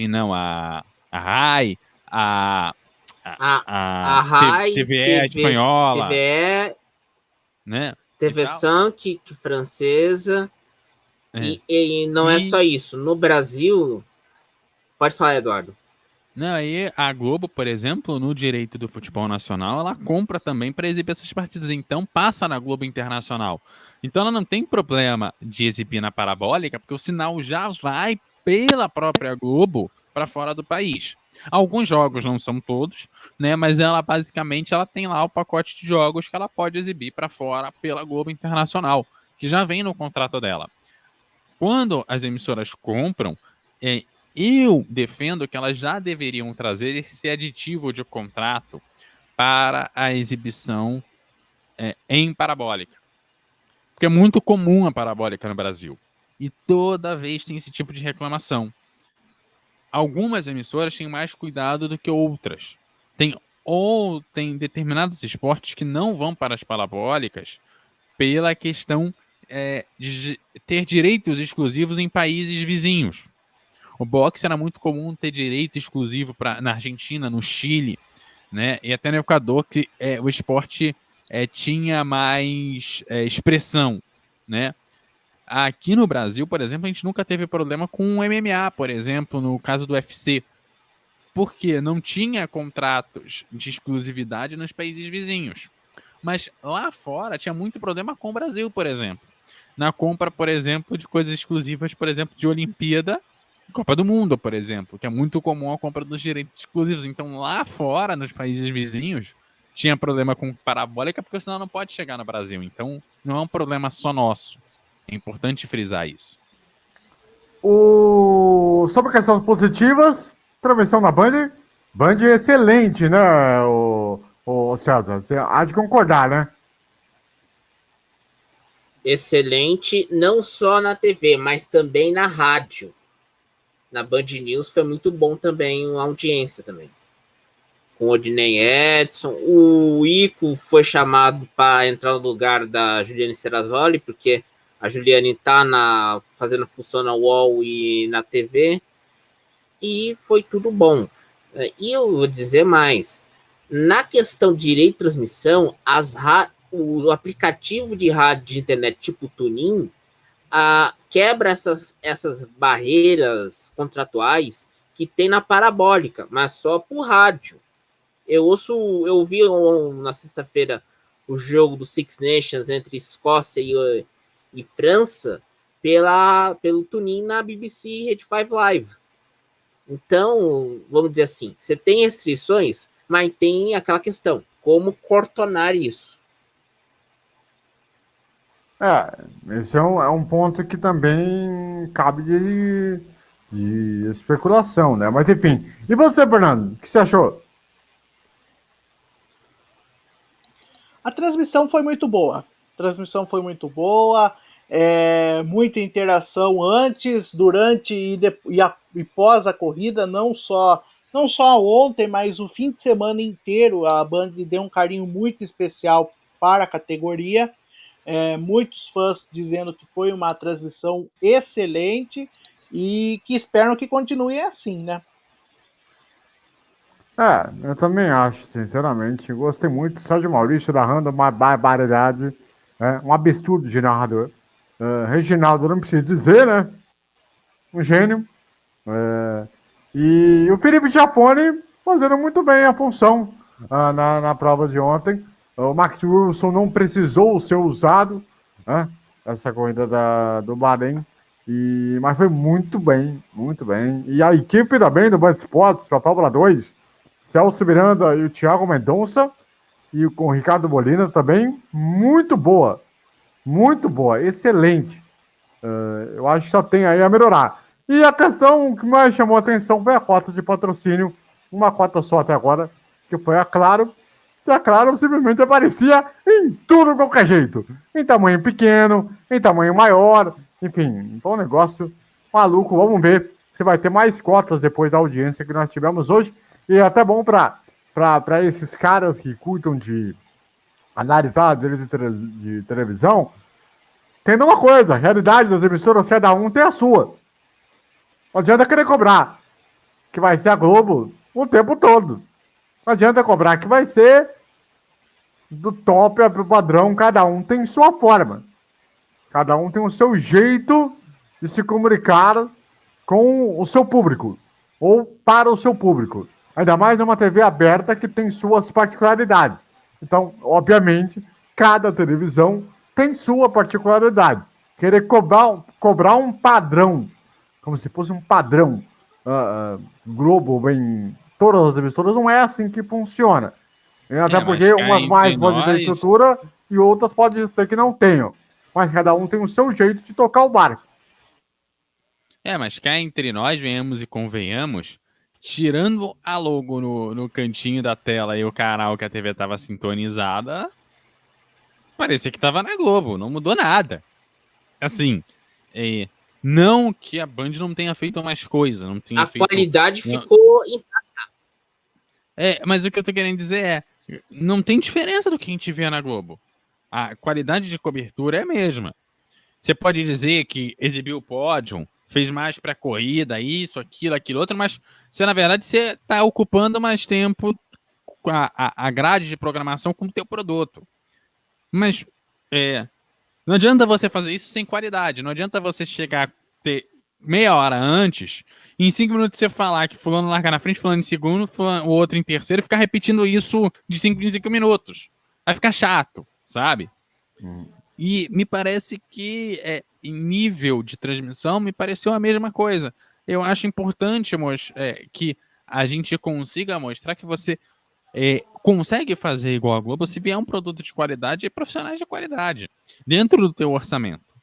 não, a RAI, a RAI, TVE espanhola, TVE, né? TV Sank, que francesa. E não é só isso. No Brasil... Pode falar, Eduardo. Não, aí a Globo, por exemplo, no direito do futebol nacional, ela compra também para exibir essas partidas. Então passa na Globo Internacional. Então ela não tem problema de exibir na parabólica, porque o sinal já vai pela própria Globo para fora do país. Alguns jogos, não são todos, né? Mas ela basicamente ela tem lá o pacote de jogos que ela pode exibir para fora pela Globo Internacional, que já vem no contrato dela. Quando as emissoras compram, eu defendo que elas já deveriam trazer esse aditivo de contrato para a exibição em parabólica. Porque é muito comum a parabólica no Brasil. E toda vez tem esse tipo de reclamação. Algumas emissoras têm mais cuidado do que outras. Tem determinados esportes que não vão para as parabólicas pela questão de ter direitos exclusivos em países vizinhos. O boxe era muito comum ter direito exclusivo na Argentina, no Chile, né? E até no Equador, que o esporte tinha mais expressão, né? Aqui no Brasil, por exemplo, a gente nunca teve problema com o MMA, por exemplo, no caso do UFC. Porque não tinha contratos de exclusividade nos países vizinhos. Mas lá fora tinha muito problema com o Brasil, por exemplo. Na compra, por exemplo, de coisas exclusivas, por exemplo, de Olimpíada e Copa do Mundo, por exemplo, que é muito comum a compra dos direitos exclusivos. Então, lá fora, nos países vizinhos, tinha problema com parabólica, porque senão não pode chegar no Brasil. Então, não é um problema só nosso. É importante frisar isso. Sobre questões positivas, transmissão na Band. Band é excelente, né, o César? Você há de concordar, né? Excelente, não só na TV, mas também na rádio. Na Band News foi muito bom também a audiência também. Com o Odinei Edson, o Ico foi chamado para entrar no lugar da Juliane Serrazoli, porque a Juliane está fazendo função na UOL e na TV, e foi tudo bom. E eu vou dizer mais, na questão de direito de transmissão, o aplicativo de rádio de internet tipo TuneIn quebra essas barreiras contratuais que tem na parabólica, mas só por rádio. Eu vi na sexta-feira o jogo do Six Nations entre Escócia e França pelo TuneIn na BBC Rede 5 Live. Então, vamos dizer assim, você tem restrições, mas tem aquela questão, como contornar isso? Esse é um ponto que também cabe de especulação, né? Mas enfim. E você, Fernando, o que você achou? A transmissão foi muito boa. A transmissão foi muito boa. Muita interação antes, durante e pós a corrida, não só ontem, mas o fim de semana inteiro. A Band deu um carinho muito especial para a categoria. Muitos fãs dizendo que foi uma transmissão excelente e que esperam que continue assim, né? Eu também acho, sinceramente. Gostei muito. Sérgio Maurício narrando uma barbaridade. Um absurdo de narrador. Reginaldo, não preciso dizer, né? Um gênio. E o Felipe Japone fazendo muito bem a função na prova de ontem. O Max Wilson não precisou ser usado, né? Essa corrida do Bahrein. Mas foi muito bem, muito bem. E a equipe também do Band Esportes para a Fórmula 2, Celso Miranda e o Thiago Mendonça, e com o Ricardo Molina também, muito boa, excelente. Eu acho que só tem aí a melhorar. E a questão que mais chamou a atenção foi a cota de patrocínio, uma cota só até agora, que foi a Claro, que a Claro simplesmente aparecia em tudo, qualquer jeito. Em tamanho pequeno, em tamanho maior, enfim, então um negócio maluco. Vamos ver se vai ter mais cotas depois da audiência que nós tivemos hoje. E é até bom para esses caras que curtam de analisar direito de televisão, tendo uma coisa, a realidade das emissoras, cada um tem a sua. Não adianta querer cobrar que vai ser a Globo o tempo todo. Não adianta cobrar que vai ser do top pro padrão, cada um tem sua forma. Cada um tem o seu jeito de se comunicar com o seu público, ou para o seu público. Ainda mais uma TV aberta que tem suas particularidades. Então, obviamente, cada televisão tem sua particularidade. Querer cobrar um padrão, como se fosse um padrão Globo em todas as emissoras, não é assim que funciona. Até porque umas mais podem ter estrutura e outras pode ser que não tenham. Mas cada um tem o seu jeito de tocar o barco. Mas cá entre nós, venhamos e convenhamos, tirando a logo no cantinho da tela e o canal que a TV estava sintonizada, parecia que estava na Globo, não mudou nada. Assim, não que a Band não tenha feito mais coisa, não tenha feito... qualidade ficou intacta. Mas o que eu tô querendo dizer não tem diferença do que a gente vê na Globo. A qualidade de cobertura é a mesma. Você pode dizer que exibiu o pódio, fez mais para corrida, isso, aquilo outro, mas você, na verdade, você está ocupando mais tempo com a grade de programação com o teu produto. Mas não adianta você fazer isso sem qualidade. Não adianta você chegar a ter meia hora antes e em 5 minutos você falar que fulano larga na frente, fulano em segundo, o outro em terceiro e ficar repetindo isso de 5 em 5 minutos. Vai ficar chato, sabe? E me parece que em nível de transmissão me pareceu a mesma coisa. Eu acho importante que a gente consiga mostrar que você consegue fazer igual a Globo se vier um produto de qualidade e profissionais de qualidade dentro do teu orçamento.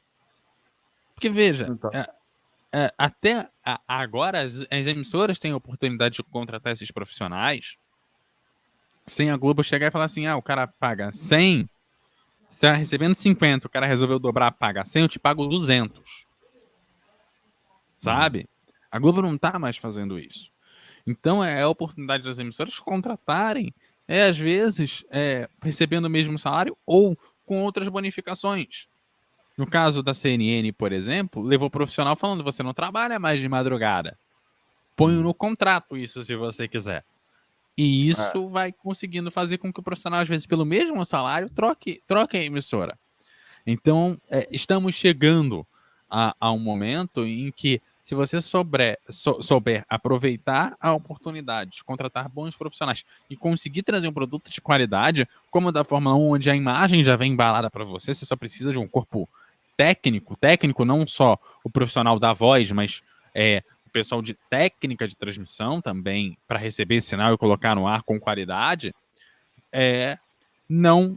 Porque veja, Então. até agora as emissoras têm a oportunidade de contratar esses profissionais sem a Globo chegar e falar assim, o cara paga 100, você tá recebendo 50, o cara resolveu dobrar, paga 100, eu te pago 200. Sabe? A Globo não tá mais fazendo isso. Então é a oportunidade das emissoras contratarem, às vezes, recebendo o mesmo salário ou com outras bonificações. No caso da CNN, por exemplo, levou o profissional falando, você não trabalha mais de madrugada. Põe no contrato isso se você quiser. E isso vai conseguindo fazer com que o profissional, às vezes, pelo mesmo salário, troque a emissora. Então, estamos chegando a um momento em que, se você souber aproveitar a oportunidade de contratar bons profissionais e conseguir trazer um produto de qualidade, como da Fórmula 1, onde a imagem já vem embalada para você só precisa de um corpo técnico, não só o profissional da voz, mas o pessoal de técnica de transmissão também, para receber esse sinal e colocar no ar com qualidade, não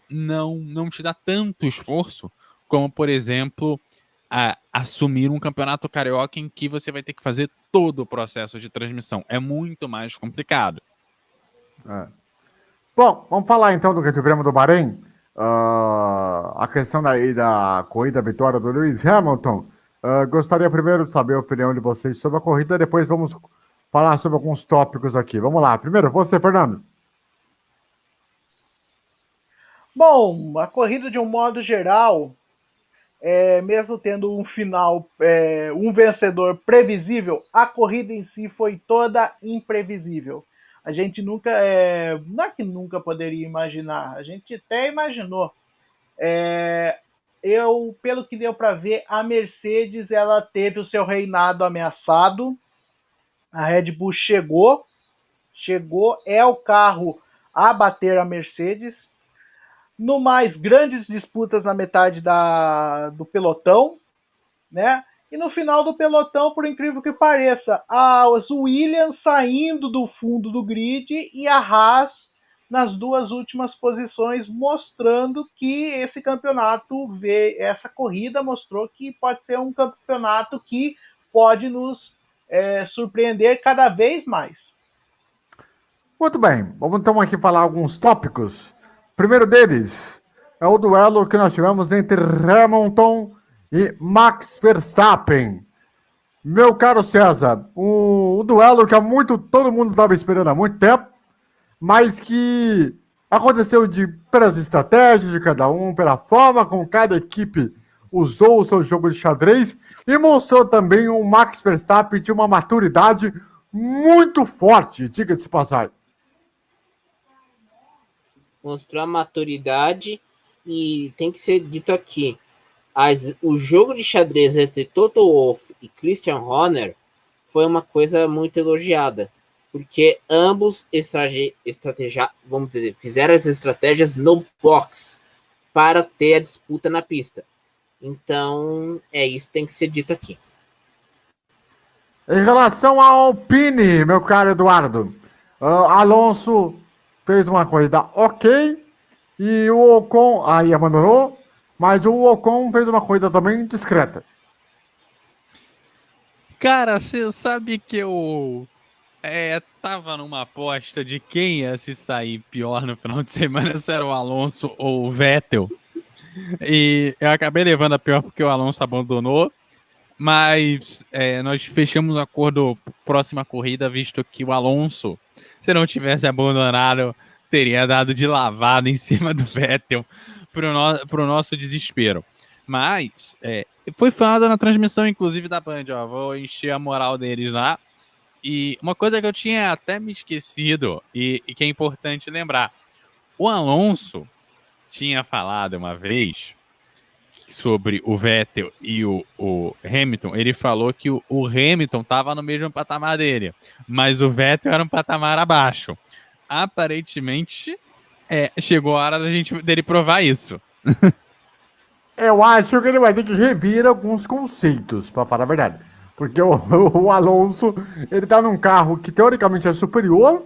te dá tanto esforço como, por exemplo, assumir um campeonato carioca em que você vai ter que fazer todo o processo de transmissão. É muito mais complicado. Bom, vamos falar então do Grande Prêmio do Bahrein. A questão da corrida vitória do Lewis Hamilton. Gostaria primeiro de saber a opinião de vocês sobre a corrida, depois vamos falar sobre alguns tópicos aqui. Vamos lá. Primeiro, você, Fernando. Bom, a corrida de um modo geral, mesmo tendo um final, um vencedor previsível, a corrida em si foi toda imprevisível. A gente nunca, não é que nunca poderia imaginar, a gente até imaginou. Pelo que deu para ver, a Mercedes ela teve o seu reinado ameaçado. A Red Bull chegou, é o carro a bater a Mercedes. No mais, grandes disputas na metade do pelotão, né? E no final do pelotão, por incrível que pareça, as Williams saindo do fundo do grid e a Haas nas duas últimas posições, mostrando que esse campeonato, essa corrida mostrou que pode ser um campeonato que pode nos surpreender cada vez mais. Muito bem, vamos então aqui falar alguns tópicos. Primeiro deles é o duelo que nós tivemos entre Hamilton e Max Verstappen. Meu caro César, o duelo que todo mundo estava esperando há muito tempo, mas que aconteceu pelas estratégias de cada um, pela forma como cada equipe usou o seu jogo de xadrez e mostrou também o Max Verstappen de uma maturidade muito forte, diga-se de passagem. Mostrou a maturidade e tem que ser dito aqui, o jogo de xadrez entre Toto Wolff e Christian Horner foi uma coisa muito elogiada, porque ambos vamos dizer, fizeram as estratégias no box para ter a disputa na pista. Então, isso tem que ser dito aqui. Em relação à Alpine, meu caro Eduardo, Alonso fez uma corrida ok e o Ocon aí abandonou, mas o Ocon fez uma corrida também discreta. Cara, você sabe que eu tava numa aposta de quem ia se sair pior no final de semana, se era o Alonso ou o Vettel. E eu acabei levando a pior porque o Alonso abandonou. Mas nós fechamos um acordo próxima corrida, visto que o Alonso, se não tivesse abandonado, teria dado de lavada em cima do Vettel pro nosso desespero. Mas foi falado na transmissão, inclusive, da Band, ó, vou encher a moral deles lá. E uma coisa que eu tinha até me esquecido e que é importante lembrar. O Alonso tinha falado uma vez sobre o Vettel e o Hamilton. Ele falou que o Hamilton estava no mesmo patamar dele, mas o Vettel era um patamar abaixo. Aparentemente, chegou a hora dele provar isso. Eu acho que ele vai ter que rever alguns conceitos, para falar a verdade. Porque o Alonso, ele tá num carro que teoricamente é superior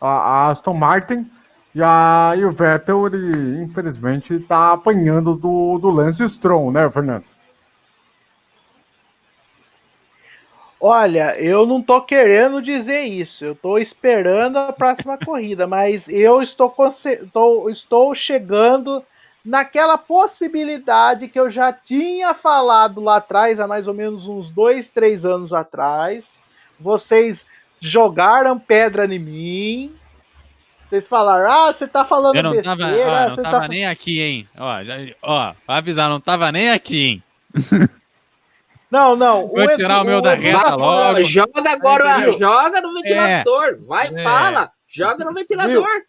a Aston Martin, e o Vettel, ele infelizmente tá apanhando do Lance Stroll, né, Fernando? Olha, eu não tô querendo dizer isso, eu tô esperando a próxima corrida, mas eu estou chegando naquela possibilidade que eu já tinha falado lá atrás, há mais ou menos uns 2, 3 anos atrás. Vocês jogaram pedra em mim. Vocês falaram, você tá falando eu não besteira. Não tava nem aqui, hein? Ó, pra avisar, não tava nem aqui, hein? Não. Vou tirar o meu da reta logo. Joga agora, joga no ventilador. Fala. Joga no ventilador. Viu?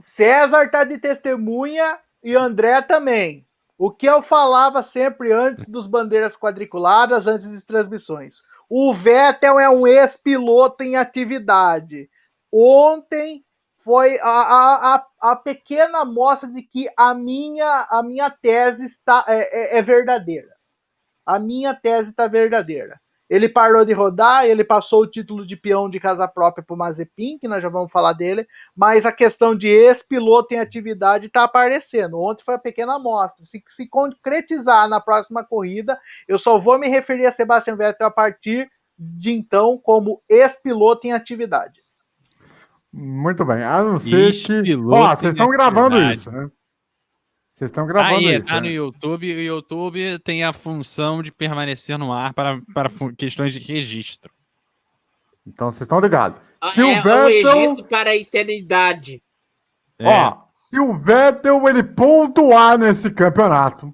César tá de testemunha e André também. O que eu falava sempre antes dos bandeiras quadriculadas, antes das transmissões. O Vettel é um ex-piloto em atividade. Ontem foi a pequena amostra de que a minha tese é verdadeira. A minha tese está verdadeira. Ele parou de rodar, ele passou o título de peão de casa própria para o Mazepin, que nós já vamos falar dele, mas a questão de ex-piloto em atividade está aparecendo. Ontem foi uma pequena amostra. Se concretizar na próxima corrida, eu só vou me referir a Sebastian Vettel a partir de então como ex-piloto em atividade. Muito bem, a não ser que... Ex-piloto Ó, vocês estão em gravando atividade. isso, né? Vocês estão gravando Aí, isso, tá no né? YouTube. O YouTube tem a função de permanecer no ar para questões de registro. Então vocês estão ligados. Se É o um Vettel... registro para a eternidade. Ó, se o Vettel ele pontuar nesse campeonato,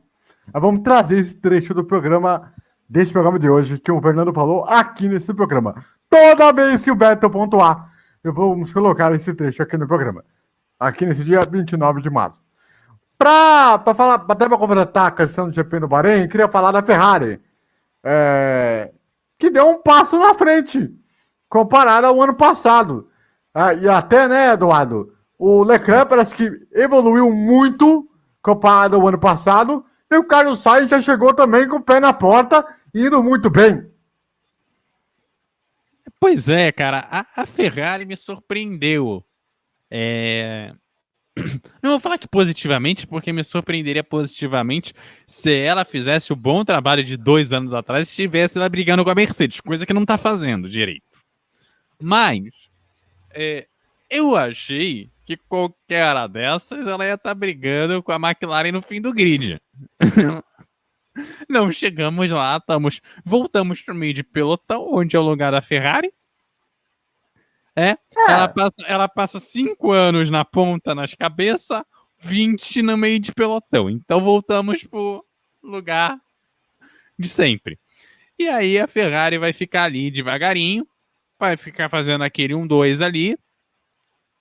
nós vamos trazer esse trecho do programa, desse programa de hoje, que o Fernando falou aqui nesse programa. Toda vez que o Vettel pontuar, vamos colocar esse trecho aqui no programa. Aqui nesse dia 29 de março. Para falar, até para completar a questão do GP do Bahrein, queria falar da Ferrari. Que deu um passo na frente, comparado ao ano passado. E até, né, Eduardo? O Leclerc parece que evoluiu muito comparado ao ano passado. E o Carlos Sainz já chegou também com o pé na porta, indo muito bem. Pois é, cara. A Ferrari me surpreendeu. Não vou falar que positivamente, porque me surpreenderia positivamente se ela fizesse o bom trabalho de 2 anos atrás e estivesse lá brigando com a Mercedes, coisa que não tá fazendo direito. Mas eu achei que qualquer hora dessas ela ia estar brigando com a McLaren no fim do grid. Não chegamos lá, voltamos para o meio de pelotão, onde é o lugar da Ferrari. Ela passa 5 anos na ponta, nas cabeças, 20 no meio de pelotão. Então voltamos pro lugar de sempre. E aí a Ferrari vai ficar ali devagarinho, vai ficar fazendo aquele 1-2 ali.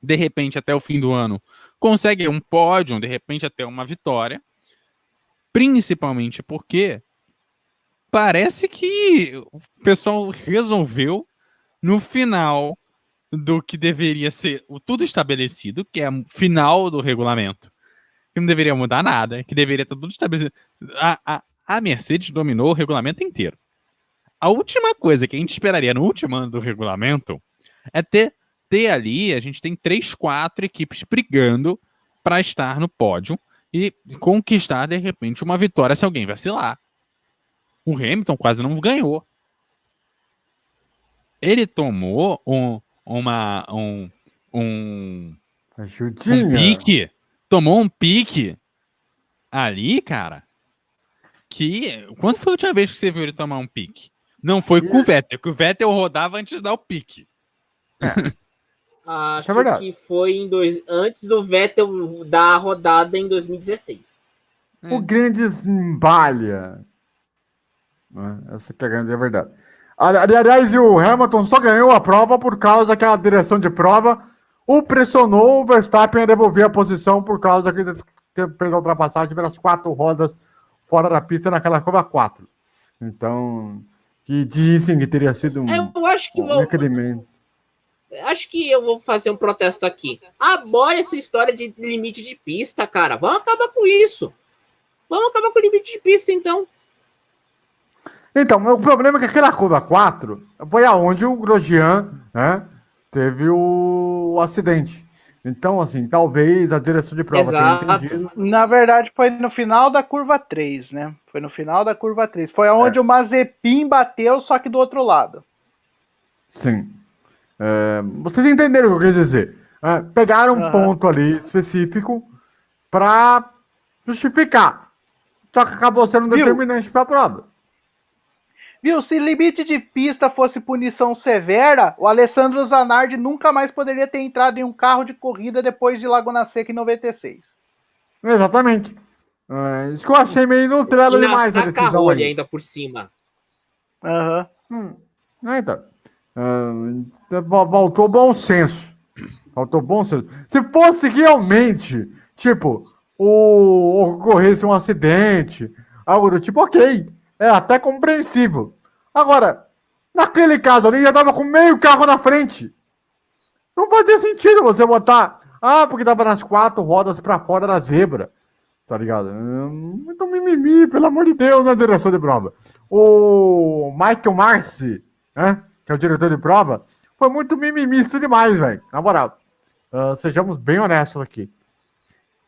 De repente, até o fim do ano, consegue um pódio, de repente até uma vitória. Principalmente porque parece que o pessoal resolveu, no final do que deveria ser o tudo estabelecido, que é o final do regulamento, que não deveria mudar nada, que deveria estar tudo estabelecido. A Mercedes dominou o regulamento inteiro. A última coisa que a gente esperaria no último ano do regulamento é ter ali, a gente tem 3, 4 equipes brigando para estar no pódio e conquistar, de repente, uma vitória se alguém vacilar. O Hamilton quase não ganhou. Ele tomou um pique. Tomou um pique ali, cara. Quando foi a última vez que você viu ele tomar um pique? Não foi com o Vettel, que o Vettel rodava antes de dar o pique. Acho que foi antes do Vettel dar a rodada em 2016. O grande esbalha. Essa que é a grande verdade. Aliás, o Hamilton só ganhou a prova por causa que a direção de prova o pressionou o Verstappen a devolver a posição por causa que ele fez a ultrapassagem pelas 4 rodas fora da pista naquela curva 4. Então, que dizem que teria sido eu acho que acho que eu vou fazer um protesto aqui. Abora essa história de limite de pista, cara. Vamos acabar com isso. Vamos acabar com o limite de pista, então. Então, o problema é que aquela curva 4 foi aonde o Grosjean, né, teve o acidente. Então, assim, talvez a direção de prova tenha entendido. Na verdade, foi no final da curva 3, né? Foi no final da curva 3. Foi aonde o Mazepin bateu, só que do outro lado. Sim. Vocês entenderam o que eu quis dizer. Pegaram um ponto ali específico para justificar. Só que acabou sendo determinante para a prova. Viu? Se limite de pista fosse punição severa, o Alessandro Zanardi nunca mais poderia ter entrado em um carro de corrida depois de Laguna Seca em 96. Exatamente. Isso que eu achei meio nutrela demais a decisão aí. Ainda por cima. Então. Faltou bom senso. Faltou bom senso. Se fosse realmente, tipo, ocorresse um acidente, algo do tipo, ok. É até compreensível. Agora, naquele caso ali, já tava com meio carro na frente. Não fazia sentido você botar... porque tava nas 4 rodas para fora da zebra. tá ligado? Muito mimimi, pelo amor de Deus, na direção de prova. O Michael Marcy, né, que é o diretor de prova, foi muito mimimista demais, velho. Na moral, sejamos bem honestos aqui.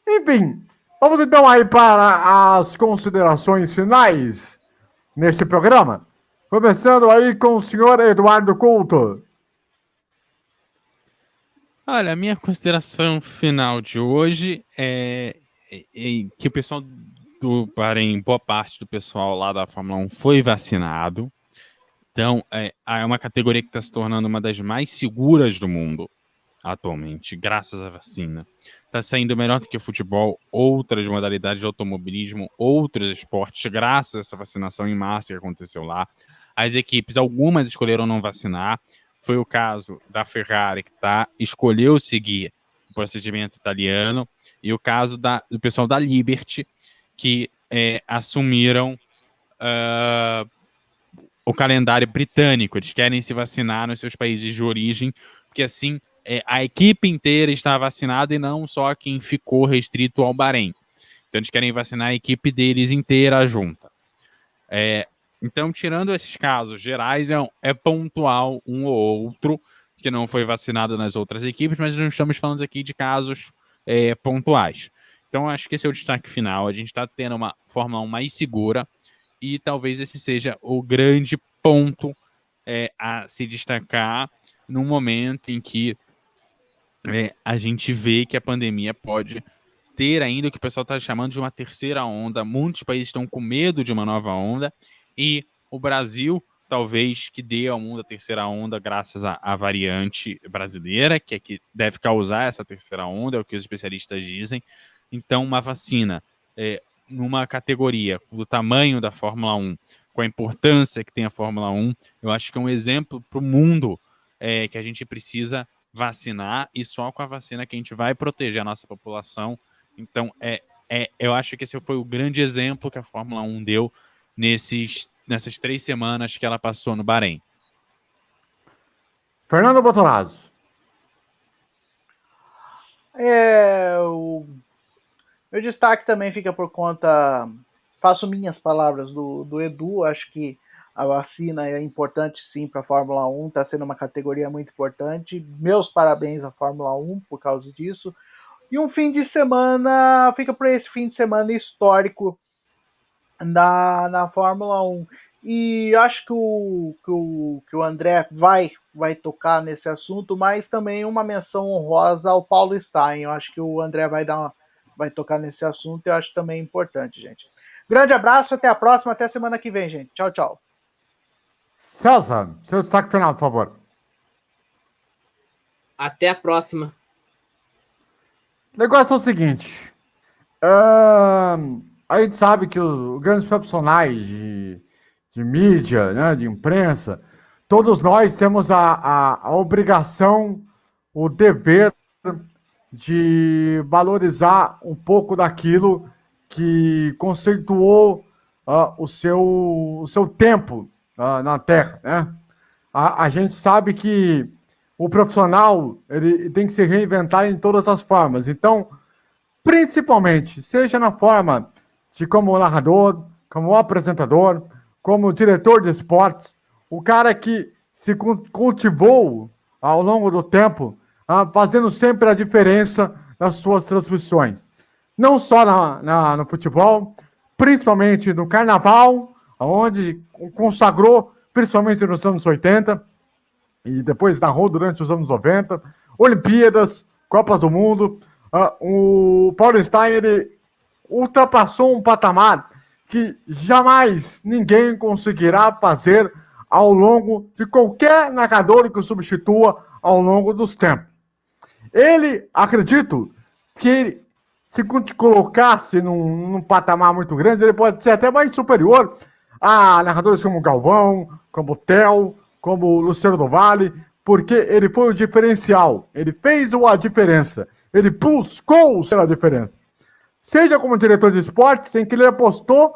Enfim, vamos então aí para as considerações finais neste programa. Começando aí com o senhor Eduardo Couto. Olha, a minha consideração final de hoje é que o pessoal do Bahrein, boa parte do pessoal lá da Fórmula 1 foi vacinado. Então, é uma categoria que está se tornando uma das mais seguras do mundo atualmente, graças à vacina. Está saindo melhor do que o futebol, outras modalidades de automobilismo, outros esportes, graças a essa vacinação em massa que aconteceu lá. As equipes, algumas escolheram não vacinar. Foi o caso da Ferrari, que escolheu seguir o procedimento italiano, e o caso do pessoal da Liberty, que assumiram o calendário britânico. Eles querem se vacinar nos seus países de origem, porque assim a equipe inteira está vacinada e não só quem ficou restrito ao Bahrein. Então eles querem vacinar a equipe deles inteira junta. Então, tirando esses casos gerais, é pontual um ou outro que não foi vacinado nas outras equipes, mas não estamos falando aqui de casos pontuais. Então, acho que esse é o destaque final. A gente está tendo uma Fórmula 1 mais segura e talvez esse seja o grande ponto a se destacar num momento em que a gente vê que a pandemia pode ter ainda o que o pessoal está chamando de uma terceira onda. Muitos países estão com medo de uma nova onda e o Brasil, talvez, que dê ao mundo a terceira onda graças à variante brasileira, que é que deve causar essa terceira onda, é o que os especialistas dizem. Então, uma vacina numa categoria do tamanho da Fórmula 1, com a importância que tem a Fórmula 1, eu acho que é um exemplo para o mundo que a gente precisa vacinar, e só com a vacina que a gente vai proteger a nossa população. Então, eu acho que esse foi o grande exemplo que a Fórmula 1 deu nessas 3 semanas que ela passou no Bahrein. Fernando Bortolazzo. O meu destaque também fica por conta, faço minhas palavras do Edu, acho que a vacina é importante sim para a Fórmula 1, está sendo uma categoria muito importante. Meus parabéns à Fórmula 1 por causa disso. E um fim de semana, fica por esse fim de semana histórico na Fórmula 1. E acho que o André vai tocar nesse assunto, mas também uma menção honrosa ao Paulo Stein. Eu acho que o André vai tocar nesse assunto e eu acho também importante, gente. Grande abraço, até a próxima, até semana que vem, gente. Tchau, tchau. César, seu destaque final, por favor. Até a próxima. O negócio é o seguinte. A gente sabe que os grandes profissionais de mídia, né, de imprensa, todos nós temos a obrigação, o dever de valorizar um pouco daquilo que conceituou o seu tempo na Terra, né? A gente sabe que o profissional ele tem que se reinventar em todas as formas. Então, principalmente, seja na forma de como narrador, como apresentador, como diretor de esportes, o cara que se cultivou ao longo do tempo, fazendo sempre a diferença nas suas transmissões. Não só no futebol, principalmente no carnaval, onde consagrou, principalmente nos anos 80, e depois narrou durante os anos 90, Olimpíadas, Copas do Mundo. O Paulo Stein ele ultrapassou um patamar que jamais ninguém conseguirá fazer ao longo de qualquer narrador que o substitua ao longo dos tempos. Ele, acredito, que ele, se colocasse num patamar muito grande, ele pode ser até mais superior a narradores como Galvão, como Theo, como Luciano do Vale, porque ele foi o diferencial, ele fez a diferença, ele buscou ser a diferença. Seja como diretor de esportes, em que ele apostou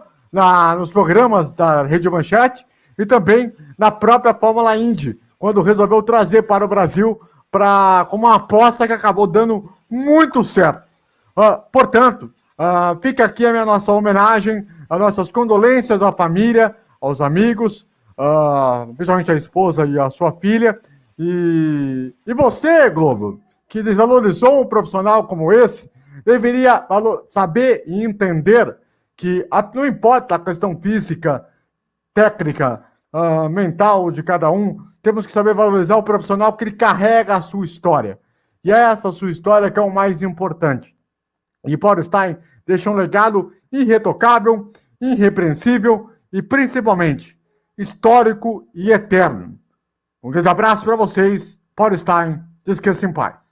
nos programas da Rede Manchete e também na própria Fórmula Indy, quando resolveu trazer para o Brasil como uma aposta que acabou dando muito certo. Portanto, Fica aqui a nossa homenagem, as nossas condolências à família, aos amigos, principalmente a esposa e a sua filha. E você, Globo, que desvalorizou um profissional como esse, deveria saber e entender que não importa a questão física, técnica, mental de cada um, temos que saber valorizar o profissional porque ele carrega a sua história. E é essa sua história que é o mais importante. E Paulo Stein deixa um legado irretocável, irrepreensível e, principalmente, histórico e eterno. Um grande abraço para vocês. Paulo Stein, descanse em paz.